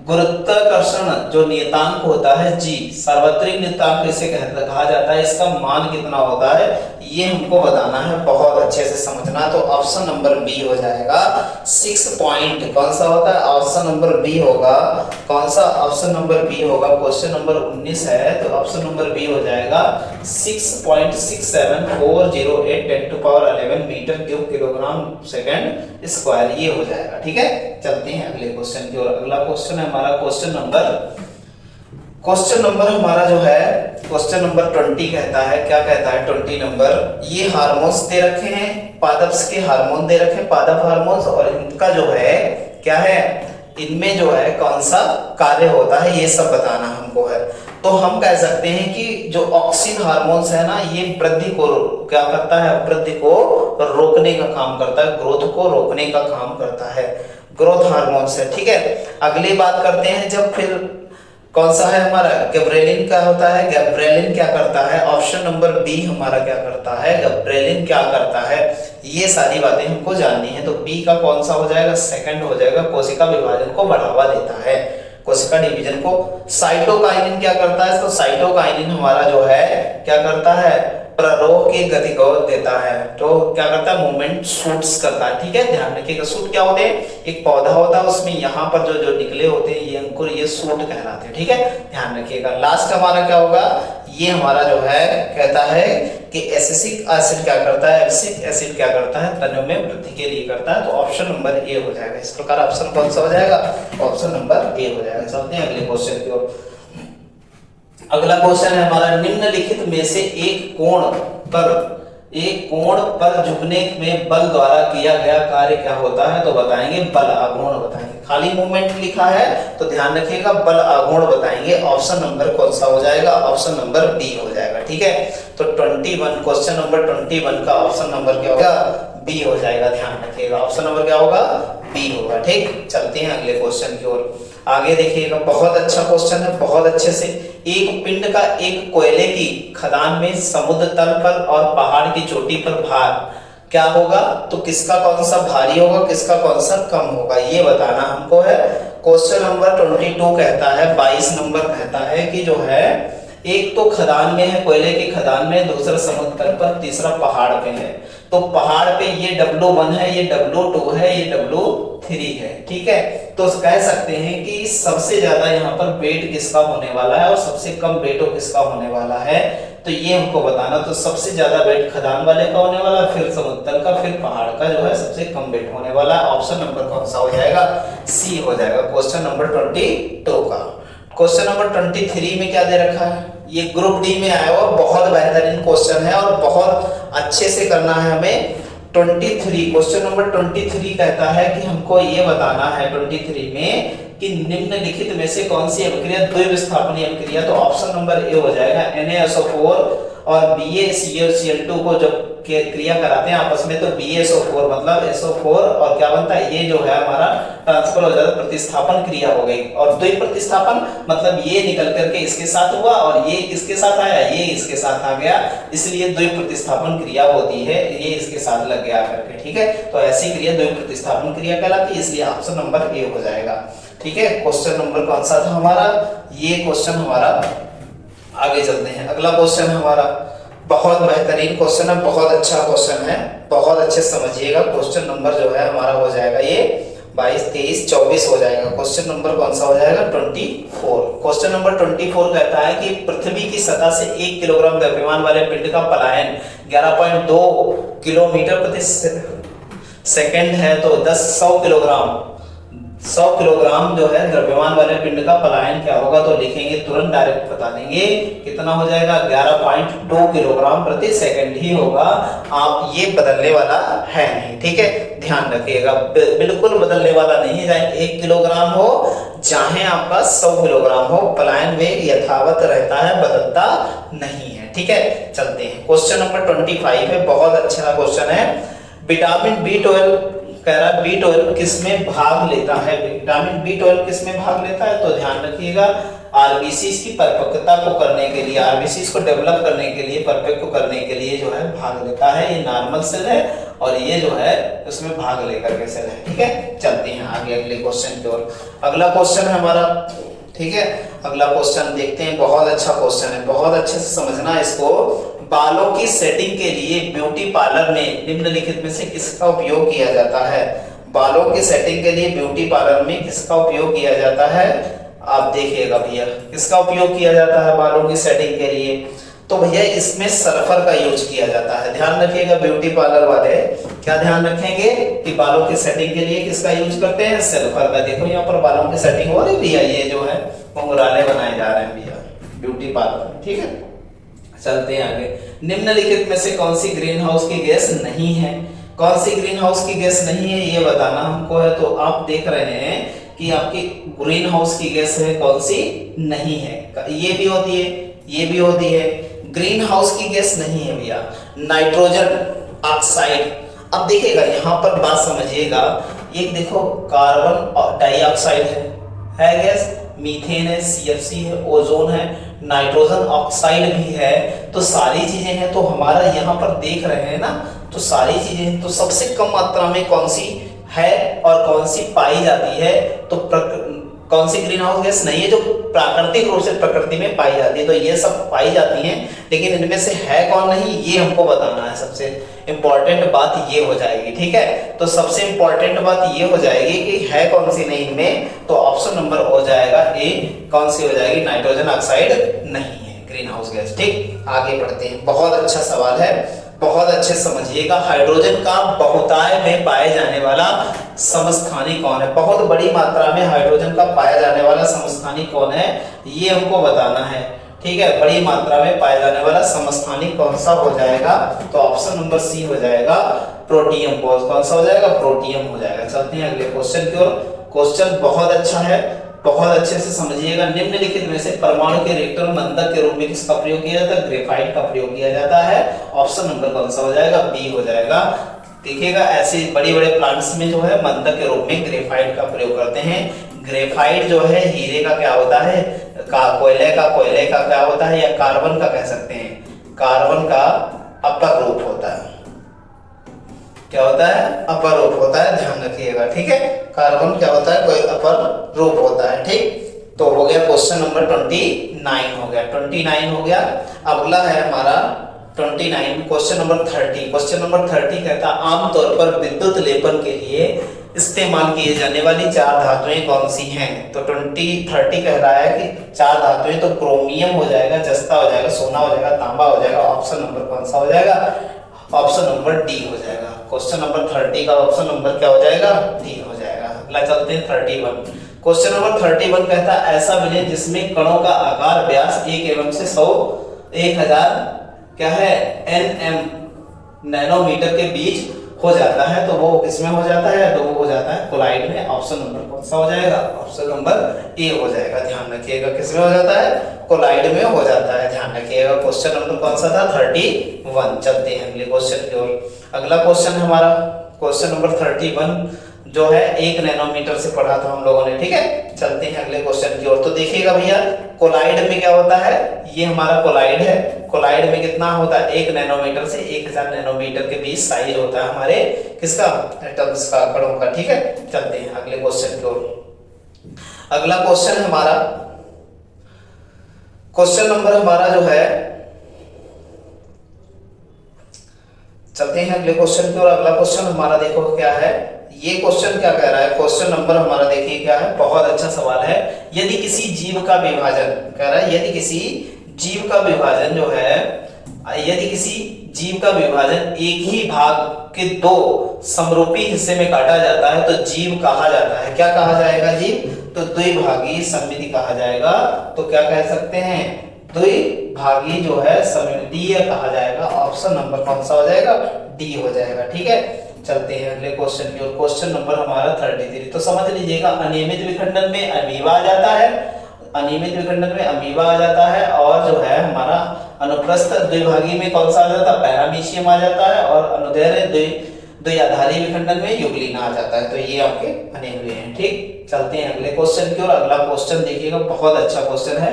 गुरुत्वाकर्षण जो नियतांक होता है जी, सार्वत्रिक नियतांक इसे कहा जाता है, इसका मान कितना होता है ये हमको बताना है, बहुत अच्छे से समझना। तो ऑप्शन नंबर बी हो जाएगा 6 पॉइंट, कौन सा होता है ऑप्शन नंबर बी होगा, कौन सा ऑप्शन नंबर बी होगा, क्वेश्चन नंबर 19 है तो ऑप्शन नंबर बी हो जाएगा 6.67408 10⁻11 metre cube kilogram second square, ये हो जाएगा। ठीक है, चलते हैं अगले क्वेश्चन की ओर। अगला क्वेश्चन है हमारा क्वेश्चन नंबर हमारा जो है क्वेश्चन नंबर 20 कहता है, क्या कहता है 20 नंबर, ये हार्मोन्स दे रखे हैं, पादप्स के हार्मोन दे रखे हैं, पादप हार्मोन्स, और इनका जो है क्या है, इनमें जो है कौन सा कार्य होता है ये सब बताना हमको है। तो हम कह सकते हैं कि जो ऑक्सिन हार्मोन्स है ना, ये वृद्धि को क्या करता है, वृद्धि को रोकने का काम करता है, ग्रोथ को रोकने का काम करता है, ग्रोथ हार्मोन्स है। ठीक है, अगली बात करते हैं, जब फिर कौन सा है हमारा गैब्रेलिन क्या होता है, गैब्रेलिन क्या करता है, ऑप्शन नंबर बी हमारा क्या करता है, गैब्रेलिन क्या करता है, ये सारी बातें हमको जाननी है। तो बी का कौन सा हो जाएगा, सेकंड हो जाएगा, कोशिका विभाजन को बढ़ावा देता है, कोशिका डिवीजन को। साइटोकाइनिन क्या करता है, तो साइटोकाइनिन हमारा जो है क्या करता है, प्ररोह की गति को देता है, तो क्या करता है, मूवमेंट शूट्स करता है। ठीक है, ध्यान रखिएगा, शूट क्या होते हैं, एक पौधा होता है उसमें यहाँ पर जो जो निकले होते हैं ये अंकुर, ये शूट कहलाते हैं। ठीक है, ध्यान रखिएगा। लास्ट हमारा क्या होगा, ये हमारा जो है कहता है कि एसिटिक एसिड क्या करता है, एसिटिक एसिड क्या करता है, तनों में वृद्धि के लिए करता है, तो ऑप्शन नंबर ए हो जाएगा। इस प्रकार ऑप्शन कौन सा हो जाएगा, ऑप्शन नंबर ए हो जाएगा। चलते हैं अगले क्वेश्चन की ओर। अगला क्वेश्चन है हमारा, निम्नलिखित में से एक कोण पर झुकने में बल द्वारा किया गया कार्य क्या होता है, तो बताएंगे बल आघूर्ण बताएंगे। खाली मूवमेंट लिखा है तो ध्यान रखिएगा, बल आघूर्ण बताएंगे। ऑप्शन नंबर कौन सा हो जाएगा, ऑप्शन नंबर बी हो जाएगा। ठीक है, तो 21 क्वेश्चन नंबर 21 का ऑप्शन नंबर क्या होगा, बी हो जाएगा। ध्यान रखिएगा, ऑप्शन नंबर क्या होगा, बी होगा। ठीक, चलते हैं अगले क्वेश्चन की ओर। आगे देखिएगा, बहुत अच्छा क्वेश्चन है, बहुत अच्छे से। एक पिंड का एक कोयले की खदान में समुद्र तल पर और पहाड़ की चोटी पर भार क्या होगा, तो किसका कौन सा भारी होगा, किसका कौन सा कम होगा, ये बताना हमको है। क्वेश्चन नंबर 22 कहता है, 22 नंबर कहता है कि जो है एक तो खदान में है, कोयले की खदान में, दूसरा समुद्र तल पर, तीसरा पहाड़ पे है। तो पहाड़ पे ये W1 है, ये W2 है, ये W3 है। ठीक है, तो कह सकते हैं कि सबसे ज्यादा यहाँ पर वेट किसका होने वाला है और सबसे कम वेट किसका होने वाला है, तो ये हमको बताना। तो सबसे ज्यादा वेट खदान वाले का होने वाला, फिर समुद्र तल का, फिर पहाड़ का जो है सबसे कम वेट होने वाला है। ऑप्शन नंबर कौन सा हो जाएगा, सी हो जाएगा, क्वेश्चन नंबर 22 का। क्वेश्चन नंबर 23 में क्या दे रखा है, ये ग्रुप डी में आया हुआ बहुत बेहतरीन क्वेश्चन है और बहुत अच्छे से करना है हमें। 23 क्वेश्चन नंबर 23 कहता है कि हमको ये बताना है 23 में कि निम्नलिखित में से कौन सी अभिक्रिया द्विविस्थापनीय अभिक्रिया, तो ऑप्शन नंबर ए हो जाएगा। NaSO4 और BaCl2 को जब क्रिया कराते हैं आपस में, तो BaSO4 मतलब SO4 और क्या बनता है, ये जो है हमारा ट्रांसफर हो जाता है, प्रतिस्थापन क्रिया हो गई। और द्वि प्रतिस्थापन मतलब ये निकल करके इसके साथ हुआ और ये इसके साथ आया, ये इसके साथ आ गया, इसलिए द्वि प्रतिस्थापन क्रिया होती है, ये इसके साथ लग गया करके। ठीक है, तो ऐसी क्रिया द्वि प्रतिस्थापन क्रिया कहलाती है, इसलिए ऑप्शन नंबर ए हो जाएगा। ठीक है, क्वेश्चन नंबर कौन सा था हमारा, ये क्वेश्चन हमारा। आगे चलते हैं, अगला क्वेश्चन हमारा बहुत बेहतरीन क्वेश्चन है, बहुत अच्छा क्वेश्चन है, बहुत अच्छे समझिएगा। क्वेश्चन नंबर जो है हमारा हो जाएगा ये 22, 23, 24 हो जाएगा। क्वेश्चन नंबर कौन सा हो जाएगा, 24। क्वेश्चन नंबर 24 कहता है कि पृथ्वी की सतह से 1 किलोग्राम द्रव्यमान वाले पिंड का पलायन 11.2 किलोमीटर प्रति सेकंड है, तो 100 किलोग्राम जो है द्रव्यमान वाले पिंड का पलायन क्या होगा, तो लिखेंगे तुरंत, डायरेक्ट बता देंगे कितना हो जाएगा, 11.2 किलोग्राम प्रति सेकंड ही होगा। आप ये बदलने वाला है नहीं। ठीक है, ध्यान रखिएगा, बिल्कुल बदलने वाला नहीं है, चाहे 1 किलोग्राम हो चाहे आपका 100 किलोग्राम हो, पलायन वेग यथावत रहता है, बदलता नहीं है। ठीक है, चलते हैं, क्वेश्चन नंबर 25 है, बहुत अच्छा क्वेश्चन है। विटामिन B12 कह रहा है, B12 किसमें भाग लेता है, विटामिन B12 किसमें भाग लेता है, तो ध्यान रखिएगा, आरबीसीज की परिपक्वता को करने के लिए, आरबीसीज को डेवलप करने के लिए, परफेक्ट को करने के लिए जो है भाग लेता है। ये नॉर्मल सेल है और ये जो है उसमें भाग लेकर के चले। ठीक है, चलते हैं आगे अगले क्वेश्चन की ओर। अगला क्वेश्चन है हमारा, ठीक है, अगला क्वेश्चन देखते हैं। बहुत अच्छा क्वेश्चन है, बहुत अच्छे से समझना इसको। बालों की सेटिंग के लिए ब्यूटी पार्लर में निम्नलिखित में से किसका उपयोग किया जाता है? बालों की सेटिंग के लिए ब्यूटी पार्लर में किसका उपयोग किया जाता है? आप देखिएगा भैया, किसका उपयोग किया जाता है बालों की सेटिंग के लिए? तो भैया इसमें सल्फर का यूज किया जाता है। ध्यान रखिएगा, ब्यूटी पार्लर वाले क्या ध्यान रखेंगे कि बालों की सेटिंग के लिए किसका यूज करते हैं? सल्फर का। देखो यहाँ पर बालों की सेटिंग हो रही भैया, ये जो है घुंघराले बनाए जा रहे हैं भैया ब्यूटी पार्लर में। ठीक है, चलते हैं आगे। निम्नलिखित में से कौन सी ग्रीन हाउस की गैस नहीं है? कौन सी ग्रीन हाउस की गैस नहीं है ये बताना हमको है। तो आप देख रहे हैं कि आपकी ग्रीन हाउस की गैस है, कौन सी नहीं है? ये भी होती है, ये भी होती है। ग्रीन हाउस की गैस नहीं है भैया नाइट्रोजन ऑक्साइड। अब देखिएगा यहाँ पर बात समझिएगा, ये देखो कार्बन डाइऑक्साइड है गैस, मीथेन है, सीएफसी है, ओजोन है, नाइट्रोजन ऑक्साइड भी है। तो सारी चीजें हैं, तो हमारा यहाँ पर देख रहे हैं ना, तो सारी चीजें हैं। तो सबसे कम मात्रा में कौन सी है और कौन सी पाई जाती है? तो कौन सी ग्रीन हाउस गैस नहीं है जो प्राकृतिक रूप से प्रकृति में पाई जाती है? तो ये सब पाई जाती हैं, लेकिन इनमें से है कौन नहीं ये हमको बताना है। सबसे इंपॉर्टेंट बात ये हो जाएगी। ठीक है, तो सबसे इंपॉर्टेंट बात ये हो जाएगी कि है कौन सी नहीं इनमें। तो ऑप्शन नंबर हो जाएगा ए, कौन सी हो जाएगी? नाइट्रोजन ऑक्साइड नहीं है ग्रीन हाउस गैस। ठीक, आगे बढ़ते हैं। बहुत अच्छा सवाल है, बहुत अच्छे समझिएगा। हाइड्रोजन का बहुतायत में पाए जाने वाला समस्थानी कौन है? बहुत बड़ी मात्रा में हाइड्रोजन का पाया जाने वाला समस्थानी कौन है ये हमको बताना है। ठीक है, बड़ी मात्रा में पाया जाने वाला समस्थानी कौन सा हो जाएगा? तो ऑप्शन नंबर सी हो जाएगा प्रोटियम। कौन सा हो जाएगा? प्रोटियम हो जाएगा। चलते हैं अगले क्वेश्चन की ओर। क्वेश्चन बहुत अच्छा है, बहुत अच्छे से समझिएगा। निम्नलिखित में से परमाणु के रिएक्टर में मंदक के रूप में किसका प्रयोग किया जाता है? ग्रेफाइट का प्रयोग किया जाता है। ऑप्शन नंबर कौन सा हो जाएगा? बी हो जाएगा। देखिएगा ऐसे बड़े बड़े प्लांट्स में जो है मंदक के रूप में ग्रेफाइट का प्रयोग करते हैं। ग्रेफाइट जो है हीरे का क्या होता है? कोयले का क्या होता है, या कार्बन का कह सकते हैं, कार्बन का अपर रूप होता है। क्या होता है? अपर रूप होता है, ध्यान रखिएगा। ठीक है, कार्बन क्या होता है? कोई अपर रूप होता है। ठीक, तो हो गया क्वेश्चन नंबर 29 हो गया, 29 हो गया। अगला है हमारा 29, क्वेश्चन नंबर 30। क्वेश्चन नंबर 30 कहता है आमतौर पर विद्युत लेपन के लिए इस्तेमाल किए जाने वाली 4 धातुएं कौन सी हैं? तो 30 कह रहा है कि 4 धातुएं, तो क्रोमियम हो जाएगा, जस्ता हो जाएगा, सोना हो जाएगा, तांबा हो जाएगा। ऑप्शन नंबर कौन सा हो जाएगा? ऑप्शन नंबर डी हो जाएगा। क्वेश्चन नंबर 30 का ऑप्शन नंबर क्या हो जाएगा? डी हो जाएगा। अगला चलते हैं 31। क्वेश्चन नंबर 31 कहता है ऐसा विलयन जिसमें कणों का आकार व्यास 1 एवं से 1000 क्या है nm नैनोमीटर के बीच हो जाता है, तो वो किसमें हो जाता है? तो वो हो जाता है कोलाइड में। ऑप्शन नंबर कौन सा हो जाएगा? ऑप्शन नंबर ए हो जाएगा। ध्यान रखिएगा, किसमें हो जाता है? कोलाइड में हो जाता है। ध्यान रखिएगा। क्वेश्चन नंबर कौन सा था? 31। चलते हैं अगले क्वेश्चन की ओर। अगला क्वेश्चन हमारा क्वेश्चन नंबर 31 जो है 1 नैनोमीटर से पढ़ा था हम लोगों ने। ठीक है, चलते हैं अगले क्वेश्चन की ओर। तो देखिएगा भैया, कोलाइड में क्या होता है? ये हमारा कोलाइड है। कोलाइड में कितना होता है? 1 नैनोमीटर से 1000 नैनोमीटर के बीच साइज होता है हमारे किसका? एटम्स का, कणों का। ठीक है, चलते हैं अगले क्वेश्चन की ओर। अगला क्वेश्चन हमारा क्वेश्चन नंबर हमारा जो है, चलते हैं अगले क्वेश्चन की ओर। अगला क्वेश्चन हमारा देखो क्या है, ये क्वेश्चन क्या कह रहा है? क्वेश्चन नंबर हमारा देखिए क्या है, बहुत अच्छा सवाल है। यदि किसी जीव का विभाजन, कह रहा है यदि किसी जीव का विभाजन जो है, यदि किसी जीव का विभाजन एक ही भाग के 2 समरूपी हिस्से में काटा जाता है तो जीव कहा जाता है। क्या कहा जाएगा? जीव। तो द्विभागी समिति कहा जाएगा। तो क्या कह सकते हैं? द्विभागी जो है समिति कहा जाएगा। ऑप्शन नंबर कौन सा हो जाएगा? डी हो जाएगा। ठीक है, चलते हैं अगले क्वेश्चन की ओर। क्वेश्चन नंबर हमारा 33। तो समझ लीजिएगा, अनियमित विखंडन में अमीबा आ जाता है, अनियमित विखंडन में अमीबा आ जाता है, और जो है हमारा अनुप्रस्थ द्विभागी में कौन सा आ जाता है? पैरामीशियम आ जाता है, और अनुदैर्ध्य द्विआधारी विखंडन में यूग्लिना आ जाता है। तो ये आपके बने हुए हैं। ठीक, चलते हैं अगले क्वेश्चन की ओर। अगला क्वेश्चन देखिएगा, बहुत अच्छा क्वेश्चन है।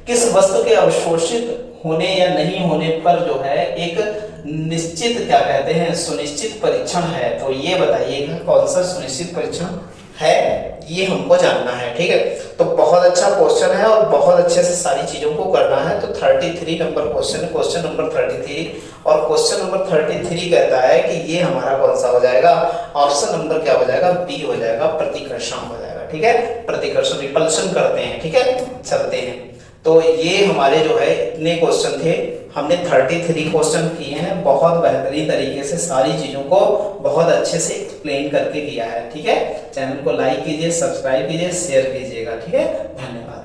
किस वस्तु के अवशोषित होने या नहीं होने पर जो है एक निश्चित क्या कहते हैं, सुनिश्चित परीक्षण है। तो ये बताइएगा कौन सा सुनिश्चित परीक्षण है, ये हमको जानना है। ठीक है, तो बहुत अच्छा क्वेश्चन है और बहुत अच्छे से सारी चीजों को करना है। तो 33 नंबर क्वेश्चन है, क्वेश्चन नंबर 33, और क्वेश्चन नंबर 33 कहता है कि ये हमारा कौन सा हो जाएगा, ऑप्शन नंबर क्या हो जाएगा, बी हो जाएगा, प्रतिकर्षण हो जाएगा। ठीक है, प्रतिकर्षण, रिपल्शन करते हैं। ठीक है, चलते हैं। तो ये हमारे जो है इतने क्वेश्चन थे, हमने 33 क्वेश्चन किए हैं, बहुत बेहतरीन तरीके से सारी चीजों को बहुत अच्छे से एक्सप्लेन करके किया है। ठीक है, चैनल को लाइक कीजिए, सब्सक्राइब कीजिए, शेयर कीजिएगा। ठीक है, धन्यवाद।